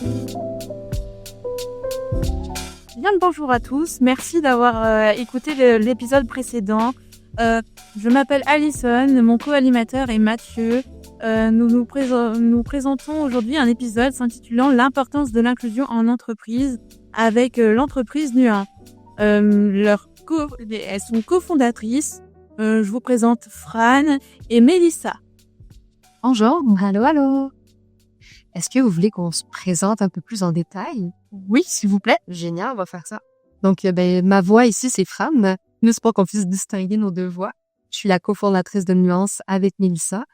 Bien le bonjour à tous, merci d'avoir écouté l'épisode précédent. Je m'appelle Alison, mon co-animateur est Mathieu. Nous présentons aujourd'hui un épisode s'intitulant L'importance de l'inclusion en entreprise avec l'entreprise Nuance. Elles sont cofondatrices. Je vous présente Fran et Mélissa. Bonjour, allô. Est-ce que vous voulez qu'on se présente un peu plus en détail? Oui, s'il vous plaît. Génial, on va faire ça. Donc, ma voix ici, c'est Fran. Nous, c'est pas qu'on puisse distinguer nos deux voix. Je suis la cofondatrice de Nuance avec Mélissa.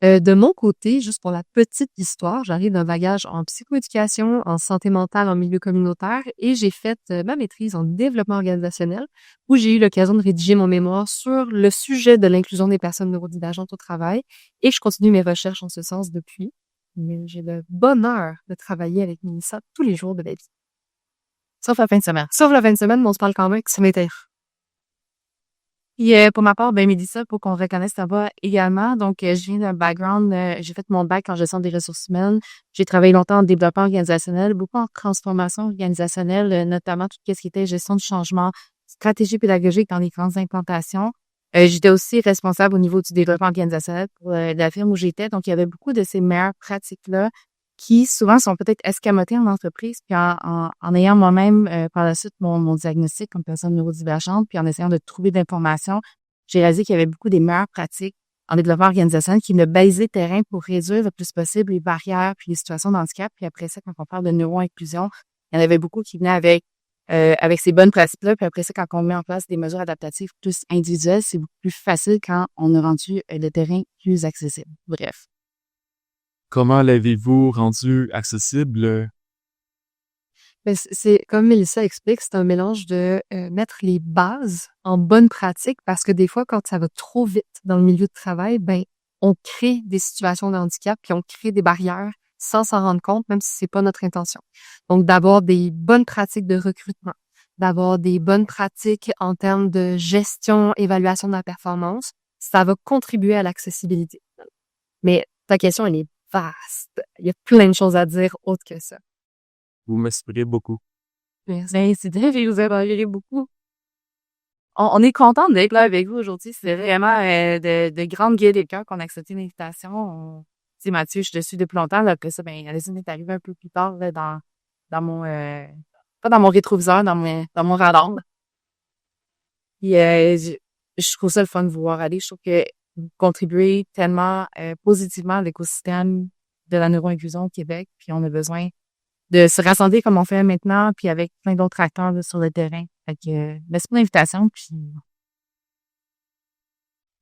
De mon côté, juste pour la petite histoire, j'arrive d'un bagage en psychoéducation, en santé mentale, en milieu communautaire et j'ai fait ma maîtrise en développement organisationnel où j'ai eu l'occasion de rédiger mon mémoire sur le sujet de l'inclusion des personnes neurodivergentes au travail et je continue mes recherches en ce sens depuis. Mais j'ai le bonheur de travailler avec Mélissa tous les jours de la vie. Sauf la fin de semaine. Sauf la fin de semaine, mais on se parle quand même que ça m'intéresse. Et pour ma part, Mélissa, pour qu'on reconnaisse ta voix également. Donc, je viens d'un background, j'ai fait mon bac en gestion des ressources humaines. J'ai travaillé longtemps en développement organisationnel, beaucoup en transformation organisationnelle, notamment tout ce qui était gestion du changement, stratégie pédagogique dans les grandes implantations. J'étais aussi responsable au niveau du développement organisationnel pour la firme où j'étais. Donc, il y avait beaucoup de ces meilleures pratiques-là qui souvent sont peut-être escamotées en entreprise. Puis en ayant moi-même par la suite mon diagnostic comme personne neurodivergente, puis en essayant de trouver de l'information, j'ai réalisé qu'il y avait beaucoup des meilleures pratiques en développement organisationnel qui me balisaient terrain pour réduire le plus possible les barrières puis les situations de handicap. Puis après ça, quand on parle de neuro-inclusion, il y en avait beaucoup qui venaient avec ces bonnes pratiques-là. Puis après ça, quand on met en place des mesures adaptatives plus individuelles, c'est beaucoup plus facile quand on a rendu le terrain plus accessible. Bref. Comment l'avez-vous rendu accessible? C'est comme Mélissa explique, c'est un mélange de mettre les bases en bonne pratique parce que des fois, quand ça va trop vite dans le milieu de travail, on crée des situations de handicap puis on crée des barrières sans s'en rendre compte, même si c'est pas notre intention. Donc, d'avoir des bonnes pratiques de recrutement, d'avoir des bonnes pratiques en termes de gestion, évaluation de la performance, ça va contribuer à l'accessibilité. Mais ta question, elle est vaste. Il y a plein de choses à dire autre que ça. Vous m'inspirez beaucoup. Merci, c'est vrai, vous avez inspiré beaucoup. On est content d'être là avec vous aujourd'hui. C'est vraiment de grandes gaietés de cœur qu'on a accepté l'invitation. Tu sais, Mathieu, je te suis depuis longtemps. Là, après ça, Alison est arrivée un peu plus tard là, dans mon... pas dans mon rétroviseur, dans mon radar. Puis je trouve ça le fun de vous voir aller. Je trouve que vous contribuez tellement positivement à l'écosystème de la neuroinclusion au Québec. Puis on a besoin de se rassembler comme on fait maintenant, puis avec plein d'autres acteurs là, sur le terrain. Fait que merci pour l'invitation. Puis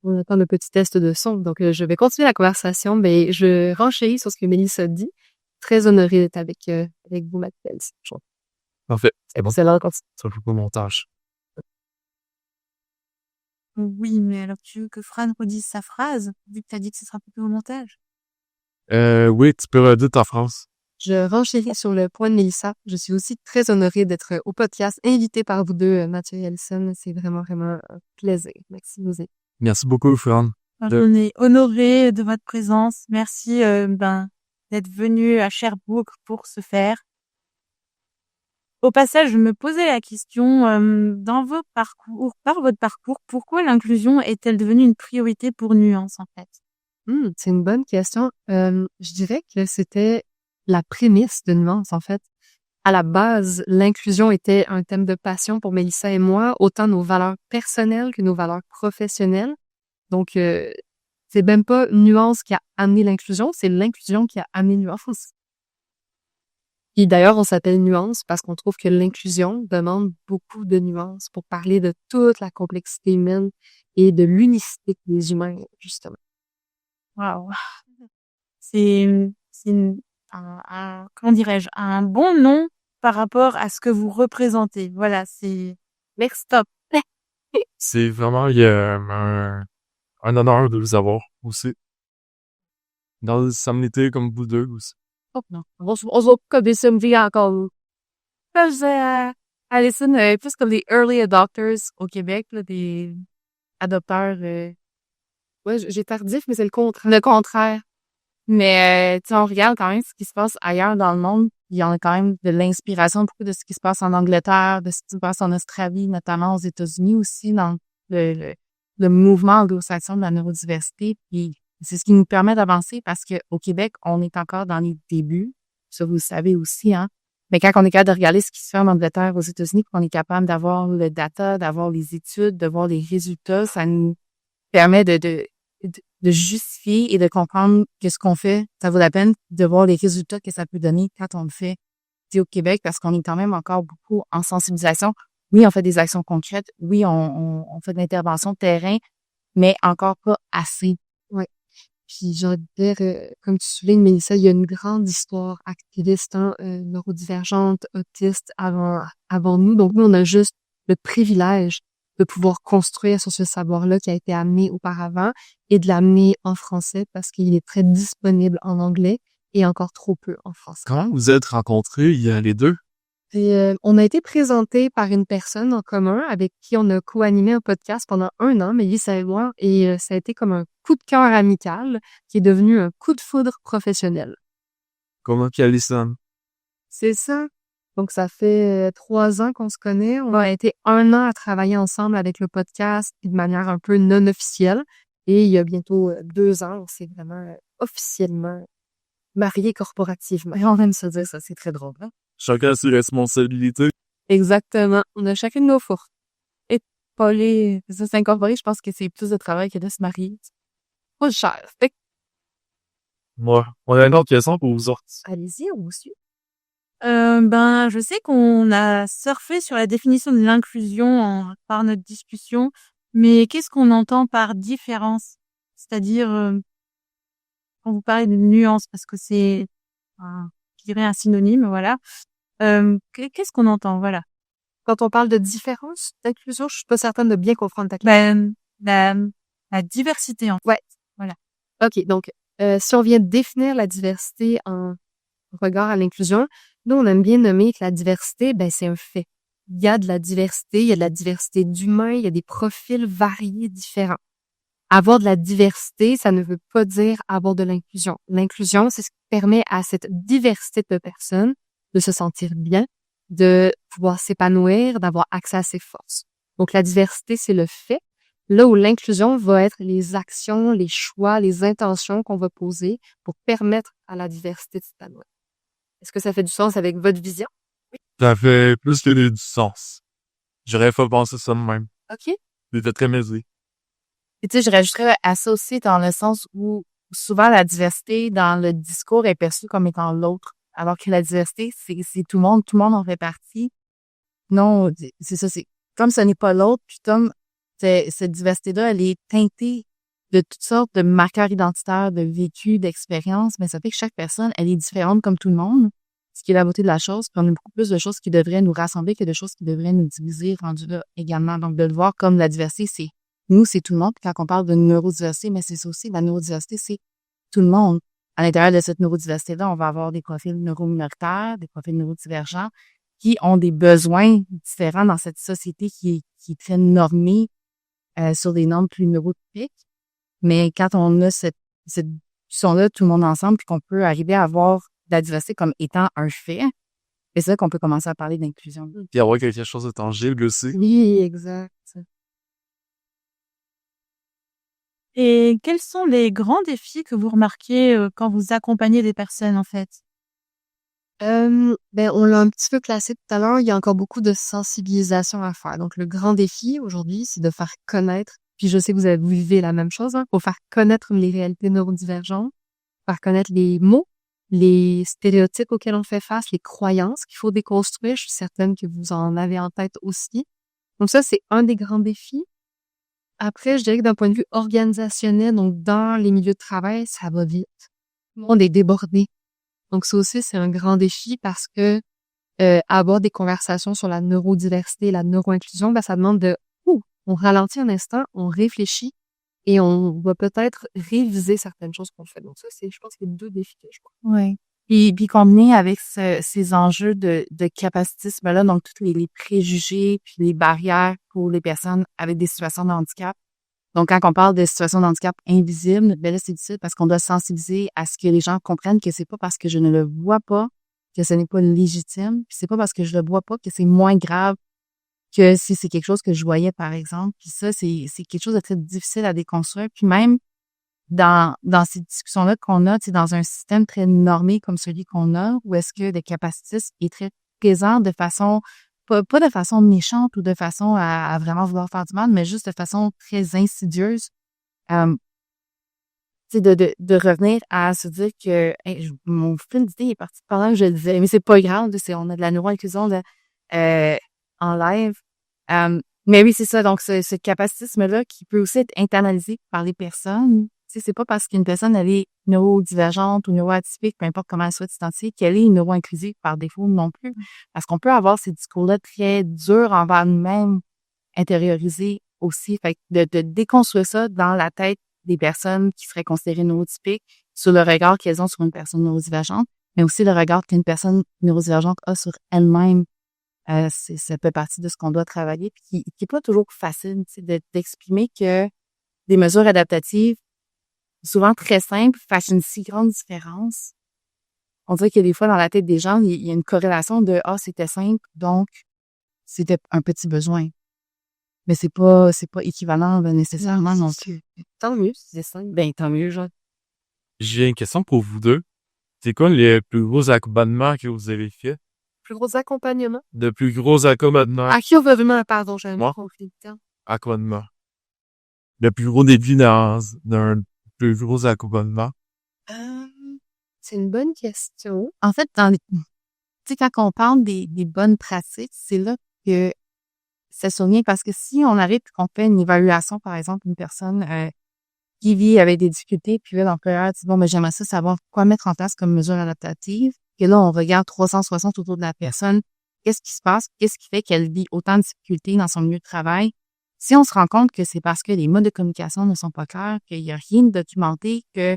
on attend le petit test de son. Donc, je vais continuer la conversation. Je renchéris sur ce que Mélissa dit. Très honorée d'être avec vous, Mathilde. Parfait. C'est bon. C'est là, quand Ça fait pas mon tâche. oui, mais alors tu veux que Fran redise sa phrase, vu que tu as dit que ce sera coupé au montage? Oui, tu peux redire ta phrase. Je renchéris sur le point de Mélissa. Je suis aussi très honorée d'être au podcast, invitée par vous deux, Mathieu et Alison. C'est vraiment, vraiment un plaisir. Merci de nous aider. Merci beaucoup, Fran. On est honorés de votre présence. Merci d'être venu à Sherbrooke pour ce faire. Au passage, je me posais la question, par votre parcours, pourquoi l'inclusion est-elle devenue une priorité pour Nuance, en fait? C'est une bonne question. Je dirais que c'était la prémisse de Nuance, en fait. À la base, l'inclusion était un thème de passion pour Mélissa et moi, autant nos valeurs personnelles que nos valeurs professionnelles. Donc, c'est même pas Nuance qui a amené l'inclusion, c'est l'inclusion qui a amené Nuance. Et d'ailleurs, on s'appelle Nuance parce qu'on trouve que l'inclusion demande beaucoup de nuances pour parler de toute la complexité humaine et de l'unicité des humains, justement. Wow. C'est comment dirais-je, un bon nom par rapport à ce que vous représentez. Voilà, c'est stop. C'est vraiment un honneur de vous avoir aussi. Dans les samedités comme vous deux aussi. Oh non, on se voit comme des samedis encore. Alison, plus comme des early adopters au Québec, là, des adopteurs. Ouais, j'ai tardif, mais c'est le contraire. Le contraire. Mais, tu sais, on regarde quand même ce qui se passe ailleurs dans le monde. Il y en a quand même de l'inspiration, beaucoup de ce qui se passe en Angleterre, de ce qui se passe en Australie, notamment aux États-Unis aussi, dans le mouvement anglo-saxon de la neurodiversité. Puis c'est ce qui nous permet d'avancer parce que au Québec, on est encore dans les débuts. Ça, vous le savez aussi, hein. Mais quand on est capable de regarder ce qui se fait en Angleterre, aux États-Unis, puis qu'on est capable d'avoir le data, d'avoir les études, de voir les résultats, ça nous permet de justifier et de comprendre que ce qu'on fait, ça vaut la peine de voir les résultats que ça peut donner quand on le fait ici au Québec, parce qu'on est quand même encore beaucoup en sensibilisation. Oui, on fait des actions concrètes. Oui, on fait de l'intervention de terrain, mais encore pas assez. Ouais. Puis j'ai envie de dire, comme tu soulignes, Mélissa, il y a une grande histoire activiste, hein, neurodivergente, autiste avant nous. Donc nous, on a juste le privilège de pouvoir construire sur ce savoir-là qui a été amené auparavant et de l'amener en français parce qu'il est très disponible en anglais et encore trop peu en français. Comment vous êtes rencontrés, les deux? Et, on a été présenté par une personne en commun avec qui on a co-animé un podcast pendant 1 an, Mélissa et moi, et ça a été comme un coup de cœur amical qui est devenu un coup de foudre professionnel. Comment Alison? C'est ça. Donc, ça fait 3 ans qu'on se connaît. On a été 1 an à travailler ensemble avec le podcast de manière un peu non officielle. Et il y a bientôt 2 ans, on s'est vraiment officiellement mariés corporativement. Et on aime se dire ça, c'est très drôle, hein? Chacun ses responsabilités. Exactement. On a chacun nos fours. Et pas les, ça, s'incorporer, je pense que c'est plus de travail que de se marier. Pas cher. Fait que, Moi, on a une autre question pour vous autres. Allez-y, on vous suit. Ben, je sais qu'on a surfé sur la définition de l'inclusion par notre discussion, mais qu'est-ce qu'on entend par différence? C'est-à-dire, quand vous parlez de nuance, parce que c'est, je dirais un synonyme, voilà. Qu'est-ce qu'on entend, voilà? Quand on parle de différence, d'inclusion, je suis pas certaine de bien comprendre ta question. La diversité, en fait. Ouais. Voilà. OK, donc, si on vient de définir la diversité en regard à l'inclusion, nous, on aime bien nommer que la diversité, ben, c'est un fait. Il y a de la diversité, il y a de la diversité d'humains, il y a des profils variés différents. Avoir de la diversité, ça ne veut pas dire avoir de l'inclusion. L'inclusion, c'est ce qui permet à cette diversité de personnes de se sentir bien, de pouvoir s'épanouir, d'avoir accès à ses forces. Donc, la diversité, c'est le fait. Là où l'inclusion va être les actions, les choix, les intentions qu'on va poser pour permettre à la diversité de s'épanouir. Est-ce que ça fait du sens avec votre vision? Ça fait plus que du sens. J'aurais pas pensé ça de même. OK. C'était très mêlé. et tu sais, je rajouterais à ça aussi dans le sens où souvent la diversité dans le discours est perçue comme étant l'autre, alors que la diversité, c'est tout le monde en fait partie. Non, c'est ça, c'est comme ce n'est pas l'autre, puis comme cette diversité-là, elle est teintée de toutes sortes de marqueurs identitaires, de vécus, d'expériences, mais ça fait que chaque personne, elle est différente comme tout le monde, ce qui est la beauté de la chose, puis on a beaucoup plus de choses qui devraient nous rassembler que de choses qui devraient nous diviser, rendu là également. Donc, de le voir comme la diversité, c'est nous, c'est tout le monde. Puis quand on parle de neurodiversité, mais c'est ça aussi, la neurodiversité, c'est tout le monde. À l'intérieur de cette neurodiversité-là, on va avoir des profils neurominoritaires, des profils neurodivergents, qui ont des besoins différents dans cette société qui est très normée sur des normes plus neurotypiques. Mais quand on a cette discussion-là, tout le monde ensemble, puis qu'on peut arriver à avoir la diversité comme étant un fait, c'est ça qu'on peut commencer à parler d'inclusion. Puis avoir quelque chose de tangible aussi. Oui, exact. Et quels sont les grands défis que vous remarquez quand vous accompagnez des personnes, en fait? Ben, on l'a un petit peu classé tout à l'heure, il y a encore beaucoup de sensibilisation à faire. Donc, le grand défi aujourd'hui, c'est de faire connaître, puis je sais que vous vivez la même chose, hein, pour faire connaître les réalités neurodivergentes, faire connaître les mots, les stéréotypes auxquels on fait face, les croyances qu'il faut déconstruire. Je suis certaine que vous en avez en tête aussi. Donc ça, c'est un des grands défis. Après, je dirais que d'un point de vue organisationnel, donc dans les milieux de travail, ça va vite. Tout le monde est débordé. Donc ça aussi, c'est un grand défi parce que avoir des conversations sur la neurodiversité et la neuroinclusion, ben, ça demande on ralentit un instant, on réfléchit et on va peut-être réviser certaines choses qu'on fait. Donc ça, je pense qu'il y a 2 défis que je vois. Oui. Puis combiné avec ces enjeux de capacitisme-là, donc tous les préjugés puis les barrières pour les personnes avec des situations de handicap, Donc, quand on parle de situation de handicap invisible, ben là, c'est difficile parce qu'on doit sensibiliser à ce que les gens comprennent que c'est pas parce que je ne le vois pas que ce n'est pas légitime, puis c'est pas parce que je le vois pas que c'est moins grave que si c'est quelque chose que je voyais, par exemple. Puis ça, c'est quelque chose de très difficile à déconstruire. Puis même dans ces discussions-là qu'on a, tu sais, dans un système très normé comme celui qu'on a, où est-ce que le capacitisme est très présent de façon, pas de façon méchante ou de façon à vraiment vouloir faire du mal, mais juste de façon très insidieuse. Euh, tu sais, de revenir à se dire que mon fil d'idée est parti pendant que je le disais, mais c'est pas grave, là, on a de la neuroinclusion là, en live. Mais oui, c'est ça. Donc, ce capacitisme-là qui peut aussi être internalisé par les personnes. Tu sais, c'est pas parce qu'une personne, elle est neurodivergente ou neuroatypique, peu importe comment elle souhaite s'identifier, qu'elle est neuroinclusive par défaut non plus. Parce qu'on peut avoir ces discours-là très durs envers nous-mêmes, intériorisés aussi. Fait que de déconstruire ça dans la tête des personnes qui seraient considérées neurotypiques sur le regard qu'elles ont sur une personne neurodivergente, mais aussi le regard qu'une personne neurodivergente a sur elle-même. Ça fait partie de ce qu'on doit travailler, puis qui est pas toujours facile, tu sais, d'exprimer que des mesures adaptatives, souvent très simples, fassent une si grande différence. On dirait que des fois, dans la tête des gens, il y a une corrélation de « Ah, c'était simple, donc c'était un petit besoin ». Mais c'est pas équivalent nécessairement non plus. Tant mieux, si c'est simple. Ben, tant mieux, genre. J'ai une question pour vous deux. C'est quoi les plus gros accommodements que vous avez fait? Plus gros accompagnement. De plus gros accommodements. Accompagnement, pardon, j'avais Moi? compris le terme. Accommodement. Le plus gros défi d'un plus gros accommodement. Euh, c'est une bonne question. En fait, tu sais, quand on parle des bonnes pratiques, c'est là que ça survient parce que si on arrive et qu'on fait une évaluation, par exemple, une personne qui vit avec des difficultés, puis là, l'employeur dit, bon, mais j'aimerais ça savoir quoi mettre en place comme mesure adaptative. Et là, on regarde 360 autour de la personne. Qu'est-ce qui se passe? Qu'est-ce qui fait qu'elle vit autant de difficultés dans son milieu de travail? Si on se rend compte que c'est parce que les modes de communication ne sont pas clairs, qu'il n'y a rien de documenté, que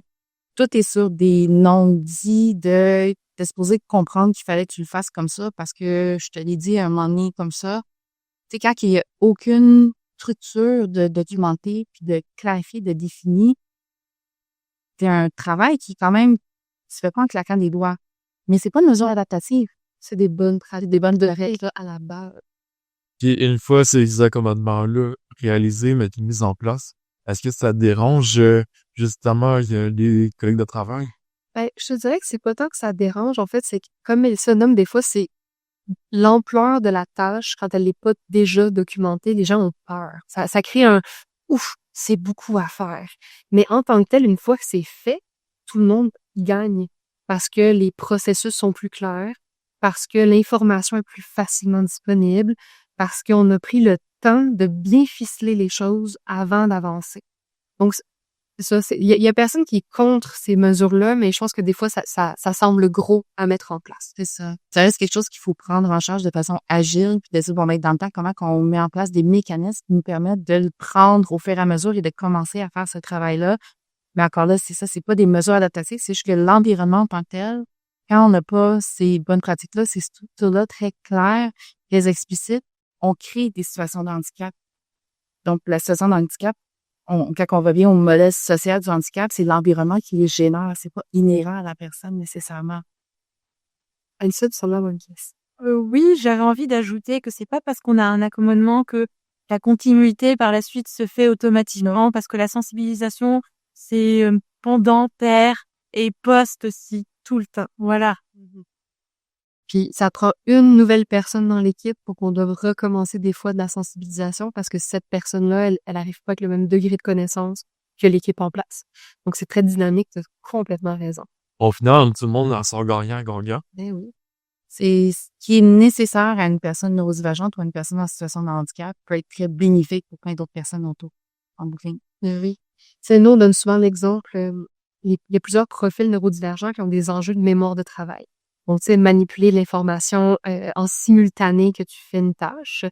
tout est sur des non-dits t'es supposé comprendre qu'il fallait que tu le fasses comme ça parce que je te l'ai dit à un moment donné comme ça. Tu sais, quand il n'y a aucune structure de documenter, puis de clarifier, de définir, c'est un travail qui, quand même, se fait pas en claquant des doigts. Mais c'est pas une mesure adaptative. C'est des bonnes pratiques, des bonnes règles à la base. Puis une fois ces accommodements-là réalisés, mais mis en place, est-ce que ça dérange justement les collègues de travail? Ben, je te dirais que c'est pas tant que ça dérange. En fait, c'est que, comme elle se nomme des fois, c'est l'ampleur de la tâche quand elle n'est pas déjà documentée. Les gens ont peur. Ça crée un ouf, c'est beaucoup à faire. Mais en tant que tel, une fois que c'est fait, tout le monde gagne parce que les processus sont plus clairs, parce que l'information est plus facilement disponible, parce qu'on a pris le temps de bien ficeler les choses avant d'avancer. Donc, ça, il y a personne qui est contre ces mesures-là, mais je pense que des fois, ça semble gros à mettre en place. C'est ça. Ça reste quelque chose qu'il faut prendre en charge de façon agile, puis de dire, bon, ben, dans le temps, comment qu'on met en place des mécanismes qui nous permettent de le prendre au fur et à mesure et de commencer à faire ce travail-là. Mais encore là, c'est ça, c'est pas des mesures adaptatives, c'est juste que l'environnement en tant que tel, quand on n'a pas ces bonnes pratiques-là, ces structures-là très claires, très explicites, on crée des situations de handicap. Donc, la situation de handicap, quand on revient au modèle social du handicap, c'est l'environnement qui les génère. C'est pas inhérent à la personne nécessairement. Aïssa, tu sembles avoir une pièce. Oui, j'avais envie d'ajouter que c'est pas parce qu'on a un accommodement que la continuité par la suite se fait automatiquement, parce que la sensibilisation, c'est pendant, pair et post aussi, tout le temps. Voilà. Puis ça prend une nouvelle personne dans l'équipe pour qu'on doive recommencer des fois de la sensibilisation parce que cette personne-là, elle arrive pas avec le même degré de connaissance que l'équipe en place. Donc c'est très dynamique, tu as complètement raison. Au final, tout le monde en sort gagnant. Ben oui. C'est ce qui est nécessaire à une personne neurodivergente ou à une personne en situation de handicap peut être très bénéfique pour plein d'autres personnes autour, en bout de ligne. Oui. C'est nous, on donne souvent l'exemple, il y a plusieurs profils neurodivergents qui ont des enjeux de mémoire de travail. Donc, tu sais, manipuler l'information en simultané que tu fais une tâche.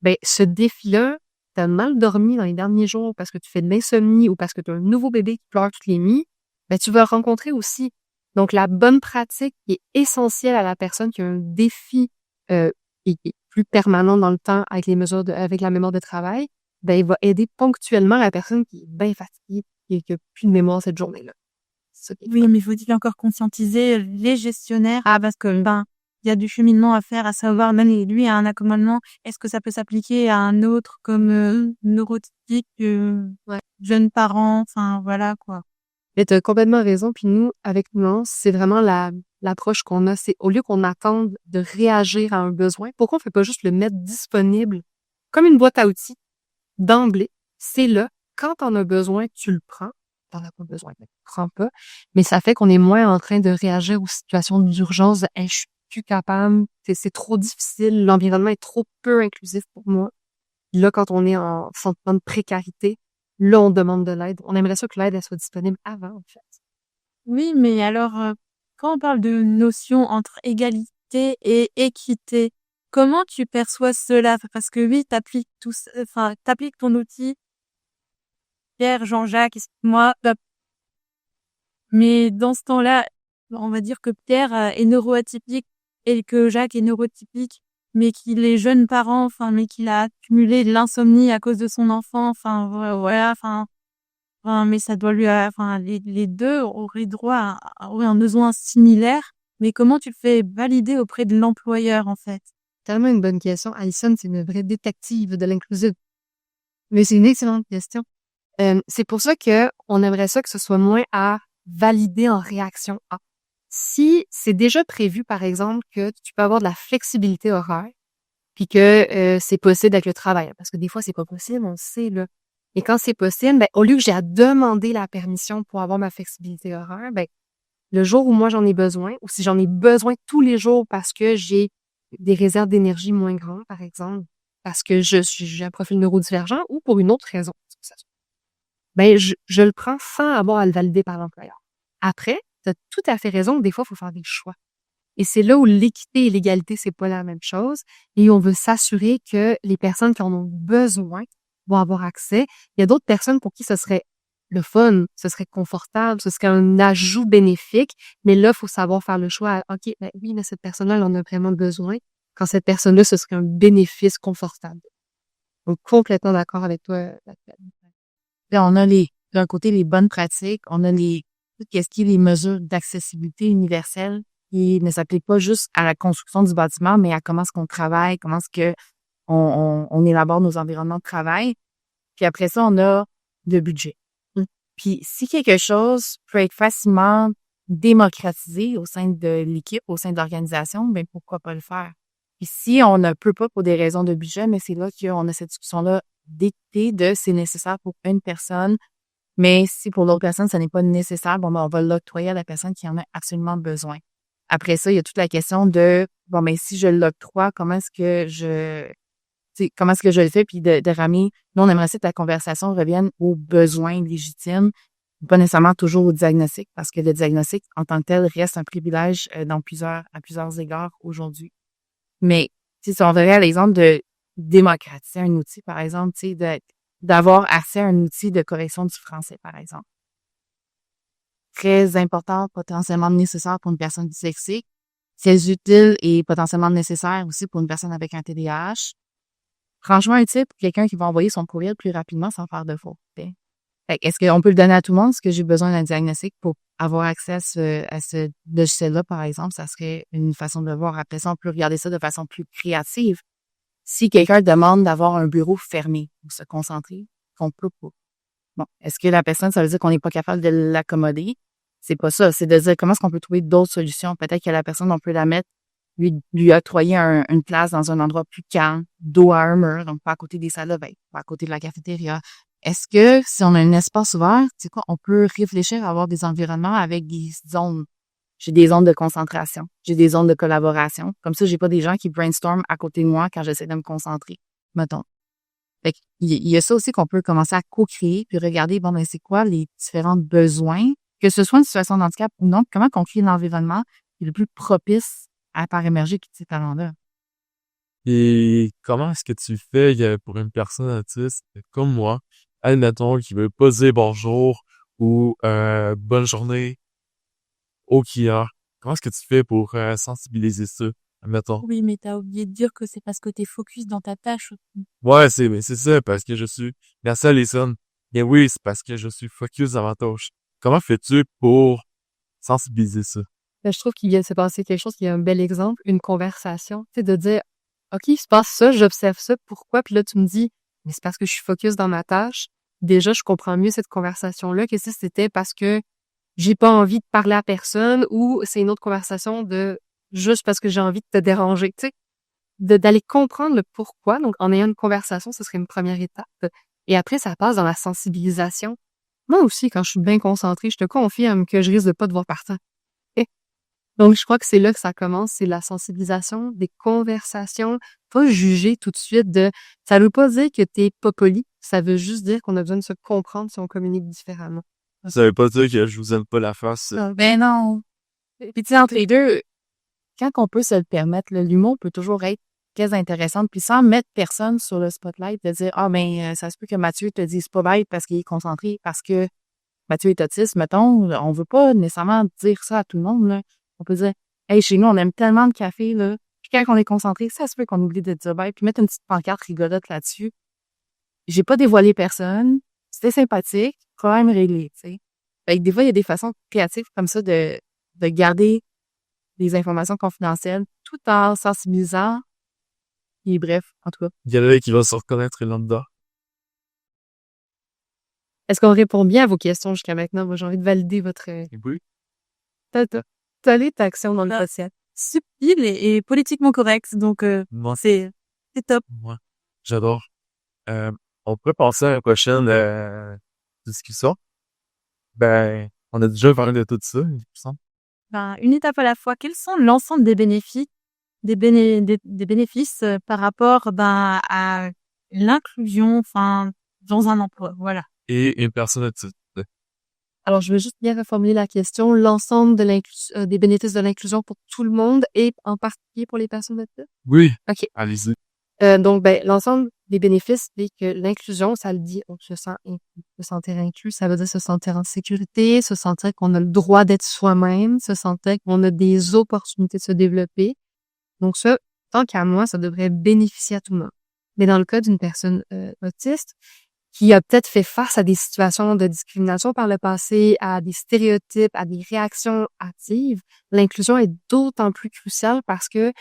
Ben, ce défi-là, t'as mal dormi dans les derniers jours parce que tu fais de l'insomnie ou parce que tu as un nouveau bébé qui pleure toutes les nuits, ben, tu vas le rencontrer aussi. Donc, la bonne pratique qui est essentielle à la personne qui a un défi qui est plus permanent dans le temps avec les mesures avec la mémoire de travail, ben, il va aider ponctuellement la personne qui est bien fatiguée et qui a plus de mémoire cette journée-là. C'est ça qui est Oui, fun. mais faut-il encore conscientiser les gestionnaires? Ah, parce que, il y a du cheminement à faire, à savoir, même lui a un accommodement. Est-ce que ça peut s'appliquer à un autre comme neurotypique, Ouais. jeune parent, enfin voilà quoi. Mais t'as complètement raison. Puis nous, avec Nuance, c'est vraiment l'approche qu'on a. C'est au lieu qu'on attende de réagir à un besoin, pourquoi on fait pas juste le mettre disponible comme une boîte à outils d'emblée? C'est là. Quand t'en as besoin, tu le prends. T'en as pas besoin, ben, tu le prends pas. Mais ça fait qu'on est moins en train de réagir aux situations d'urgence. De, hey, je suis plus capable. C'est trop difficile. L'environnement est trop peu inclusif pour moi. Là, quand on est en sentiment de précarité, là, on demande de l'aide. On aimerait ça que l'aide, elle soit disponible avant, en fait. Oui, mais alors, quand on parle de notion entre égalité et équité, comment tu perçois cela? Parce que oui, t'appliques ton outil, Pierre, Jean-Jacques, moi, mais dans ce temps-là, on va dire que Pierre est neuroatypique et que Jacques est neurotypique, mais qu'il est jeune parent, mais qu'il a accumulé de l'insomnie à cause de son enfant, voilà, mais ça doit lui, les deux auraient droit auraient un besoin similaire, mais comment tu le fais valider auprès de l'employeur, en fait? Tellement une bonne question. Alison, c'est une vraie détective de l'inclusive. Mais c'est une excellente question. C'est pour ça que on aimerait ça que ce soit moins à valider en réaction à. Si c'est déjà prévu, par exemple, que tu peux avoir de la flexibilité horaire, puis que c'est possible avec le travail, parce que des fois, c'est pas possible, on le sait, là. Et quand c'est possible, ben, au lieu que j'ai à demander la permission pour avoir ma flexibilité horaire, ben, le jour où moi j'en ai besoin, ou si j'en ai besoin tous les jours parce que j'ai des réserves d'énergie moins grandes, par exemple, parce que j'ai un profil neurodivergent ou pour une autre raison, ben, je le prends sans avoir à le valider par l'employeur. Après, tu as tout à fait raison, des fois, il faut faire des choix. Et c'est là où l'équité et l'égalité, c'est pas la même chose. Et on veut s'assurer que les personnes qui en ont besoin vont avoir accès. Il y a d'autres personnes pour qui ce serait le fun, ce serait confortable, ce serait un ajout bénéfique. Mais là, il faut savoir faire le choix. OK, ben oui, mais cette personne-là, elle en a vraiment besoin. Quand cette personne-là, ce serait un bénéfice confortable. Donc, complètement d'accord avec toi là-dessus. Là, on a d'un côté, les bonnes pratiques, on a tout ce qui est les mesures d'accessibilité universelle qui ne s'appliquent pas juste à la construction du bâtiment, mais à comment est-ce qu'on travaille, comment est-ce que on élabore nos environnements de travail. Puis après ça, on a le budget. Puis si quelque chose peut être facilement démocratisé au sein de l'équipe, au sein de l'organisation, ben pourquoi pas le faire? Puis si on ne peut pas pour des raisons de budget, mais c'est là qu'on a cette discussion-là d'équité de c'est nécessaire pour une personne, mais si pour l'autre personne, ça n'est pas nécessaire, bon, ben, on va l'octroyer à la personne qui en a absolument besoin. Après ça, il y a toute la question de bon, mais si je l'octroie, comment est-ce que je le fais? Puis de ramener, nous, on aimerait ça que la conversation revienne aux besoins légitimes, pas nécessairement toujours au diagnostic, parce que le diagnostic, en tant que tel, reste un privilège à plusieurs égards aujourd'hui. Mais si on verrait l'exemple de démocratiser un outil, par exemple, d'avoir accès à un outil de correction du français, par exemple. Très important, potentiellement nécessaire pour une personne dyslexique. C'est utile et potentiellement nécessaire aussi pour une personne avec un TDAH. Franchement, utile pour quelqu'un qui va envoyer son courriel plus rapidement sans faire de faute. Est-ce qu'on peut le donner à tout le monde? Est-ce que j'ai besoin d'un diagnostic pour avoir accès à ce logiciel-là, par exemple? Ça serait une façon de le voir. Après ça, on peut regarder ça de façon plus créative. Si quelqu'un demande d'avoir un bureau fermé pour se concentrer, qu'on peut pas. Bon, est-ce que la personne, ça veut dire qu'on n'est pas capable de l'accommoder? C'est pas ça. C'est de dire comment est-ce qu'on peut trouver d'autres solutions. Peut-être que la personne, on peut la mettre, lui octroyer une place dans un endroit plus calme, dos à un mur, donc pas à côté des salles de bain, pas à côté de la cafétéria. Est-ce que si on a un espace ouvert, tu sais quoi, on peut réfléchir à avoir des environnements avec des zones. J'ai des zones de concentration, j'ai des zones de collaboration. Comme ça, j'ai pas des gens qui brainstorment à côté de moi quand j'essaie de me concentrer, mettons. Fait qu'il y a ça aussi qu'on peut commencer à co-créer puis regarder, bon, ben, c'est quoi les différents besoins, que ce soit une situation de handicap ou non, comment qu'on crée l'environnement qui est le plus propice à faire émerger tous ces talents-là. Et comment est-ce que tu fais pour une personne autiste comme moi, admettons, qui veut pas dire bonjour ou bonne journée au client? Comment est-ce que tu fais pour sensibiliser ça Admettons. Oui, mais t'as oublié de dire que c'est parce que t'es focus dans ta tâche aussi. Ouais, mais c'est ça, parce que je suis... Merci Alison. Mais oui, c'est parce que je suis focus dans ma tâche. Comment fais-tu pour sensibiliser ça? Je trouve qu'il vient de se passer quelque chose qui est un bel exemple, une conversation. Tu sais, de dire, OK, il se passe ça, j'observe ça, pourquoi? Puis là, tu me dis, mais c'est parce que je suis focus dans ma tâche. Déjà, je comprends mieux cette conversation-là que si c'était parce que j'ai pas envie de parler à personne ou c'est une autre conversation de juste parce que j'ai envie de te déranger, tu sais. D'aller comprendre le pourquoi. Donc, en ayant une conversation, ce serait une première étape. Et après, ça passe dans la sensibilisation. Moi aussi, quand je suis bien concentrée, je te confirme que je risque de pas devoir partir. Et donc, je crois que c'est là que ça commence, c'est la sensibilisation, des conversations, pas juger tout de suite de, ça veut pas dire que t'es pas poli, ça veut juste dire qu'on a besoin de se comprendre si on communique différemment. Ça veut pas dire que je vous aime pas la face. Ben non. Puis tu sais, entre les deux, quand on peut se le permettre, l'humour peut toujours être très intéressant, puis sans mettre personne sur le spotlight, de dire, ah, ben, ça se peut que Mathieu te dise pas bête parce qu'il est concentré, parce que Mathieu est autiste, mettons, on veut pas nécessairement dire ça à tout le monde, là. On peut dire, hey, chez nous, on aime tellement le café, là. Puis quand on est concentré, ça se peut qu'on oublie de dire bête, puis mettre une petite pancarte rigolote là-dessus. J'ai pas dévoilé personne. C'était sympathique. Problème réglé, tu sais. Fait que des fois, il y a des façons créatives comme ça de garder des informations confidentielles tout en sensibilisant. Et bref, en tout cas. Il y en a qui vont se reconnaître là-dedans. Est-ce qu'on répond bien à vos questions jusqu'à maintenant? Moi, j'ai envie de valider votre, Et oui. telle est ta action dans le social. Subtil et politiquement correct, donc Moi, c'est top. moi, j'adore. On pourrait passer à la prochaine discussion. Ben, on a déjà parlé de tout ça, il me semble. Ben, une étape à la fois. Quels sont l'ensemble des bénéfices, des bénéfices par rapport à l'inclusion, enfin, dans un emploi, voilà. Et une personne autiste. Alors, je veux juste bien reformuler la question. L'ensemble de des bénéfices de l'inclusion pour tout le monde et en particulier pour les personnes autistes? Oui. OK. Allez-y. Donc, ben, l'ensemble des bénéfices, c'est que l'inclusion, ça le dit, on se sent inclus. Se sentir inclus, ça veut dire se sentir en sécurité, se sentir qu'on a le droit d'être soi-même, se sentir qu'on a des opportunités de se développer. Donc ça, tant qu'à moi, ça devrait bénéficier à tout le monde. Mais dans le cas d'une personne autiste, qui a peut-être fait face à des situations de discrimination par le passé, à des stéréotypes, à des réactions hâtives, l'inclusion est d'autant plus cruciale parce que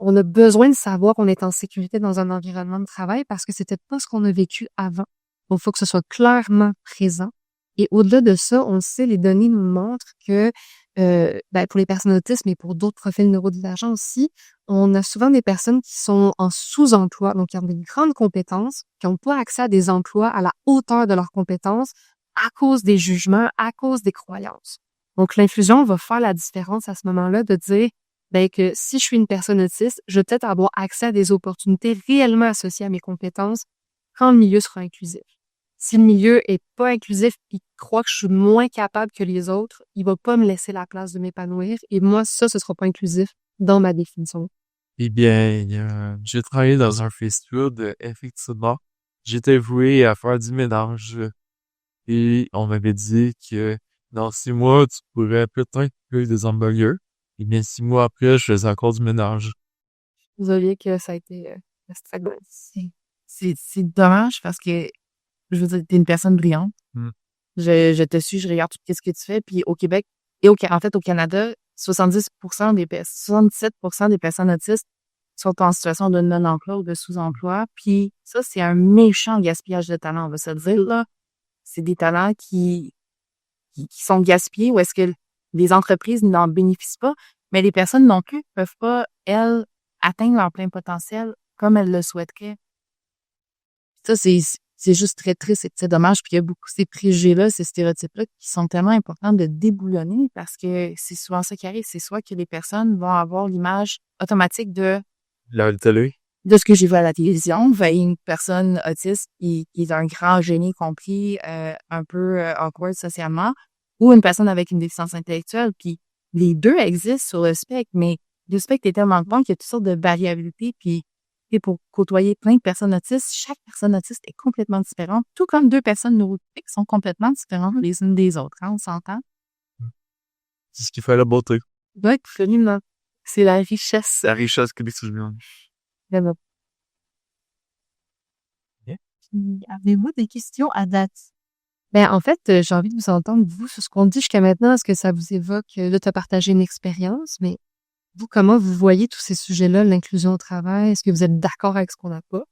on a besoin de savoir qu'on est en sécurité dans un environnement de travail parce que c'était pas ce qu'on a vécu avant. Donc, il faut que ce soit clairement présent. Et au-delà de ça, on le sait, les données nous montrent que pour les personnes autistes, mais pour d'autres profils neurodivergents aussi, on a souvent des personnes qui sont en sous-emploi, donc qui ont des grandes compétences, qui n'ont pas accès à des emplois à la hauteur de leurs compétences à cause des jugements, à cause des croyances. Donc, l'inclusion va faire la différence à ce moment-là de dire que si je suis une personne autiste, je vais peut-être avoir accès à des opportunités réellement associées à mes compétences quand le milieu sera inclusif. Si le milieu est pas inclusif et croit que je suis moins capable que les autres, il va pas me laisser la place de m'épanouir. Et moi, ça, ce sera pas inclusif dans ma définition. Eh bien, j'ai travaillé dans un fast-food, effectivement. J'étais voué à faire du ménage. Et on m'avait dit que dans 6 mois, tu pourrais peut-être cueillir des hamburgers. Eh bien, 6 mois après, je faisais encore du ménage. Désolée que ça a été stagnant. C'est dommage parce que, je veux dire, t'es une personne brillante. Hmm. Je te suis, je regarde tout ce que tu fais. Puis au Québec et en fait, au Canada, 77% des personnes autistes sont en situation de non-emploi ou de sous-emploi. Puis ça, c'est un méchant gaspillage de talent, on va se le dire, là. C'est des talents qui sont gaspillés ou est-ce que les entreprises n'en bénéficient pas, mais les personnes non plus peuvent pas, elles, atteindre leur plein potentiel comme elles le souhaiteraient. Ça, c'est juste très triste et c'est dommage. Puis il y a beaucoup ces préjugés-là, ces stéréotypes-là qui sont tellement importants de déboulonner parce que c'est souvent ça qui arrive. C'est soit que les personnes vont avoir l'image automatique de La télé. ce que j'ai vu à la télévision, une personne autiste qui est un grand génie compris, un peu awkward socialement, ou une personne avec une déficience intellectuelle. Puis les deux existent sur le spectre, mais le spectre est tellement grand qu'il y a toutes sortes de variabilités. Puis pour côtoyer plein de personnes autistes, chaque personne autiste est complètement différente, tout comme deux personnes neurotypiques sont complètement différentes les unes des autres. Hein, on s'entend? C'est ce qui fait la beauté. Oui, absolument. C'est la richesse. La richesse que les humains. Vraiment. Avez-vous des questions à date? Ben, en fait, j'ai envie de vous entendre, vous, sur ce qu'on dit jusqu'à maintenant. Est-ce que ça vous évoque, là, t'as partagé une expérience, mais vous, comment vous voyez tous ces sujets-là, l'inclusion au travail? Est-ce que vous êtes d'accord avec ce qu'on n'a pas?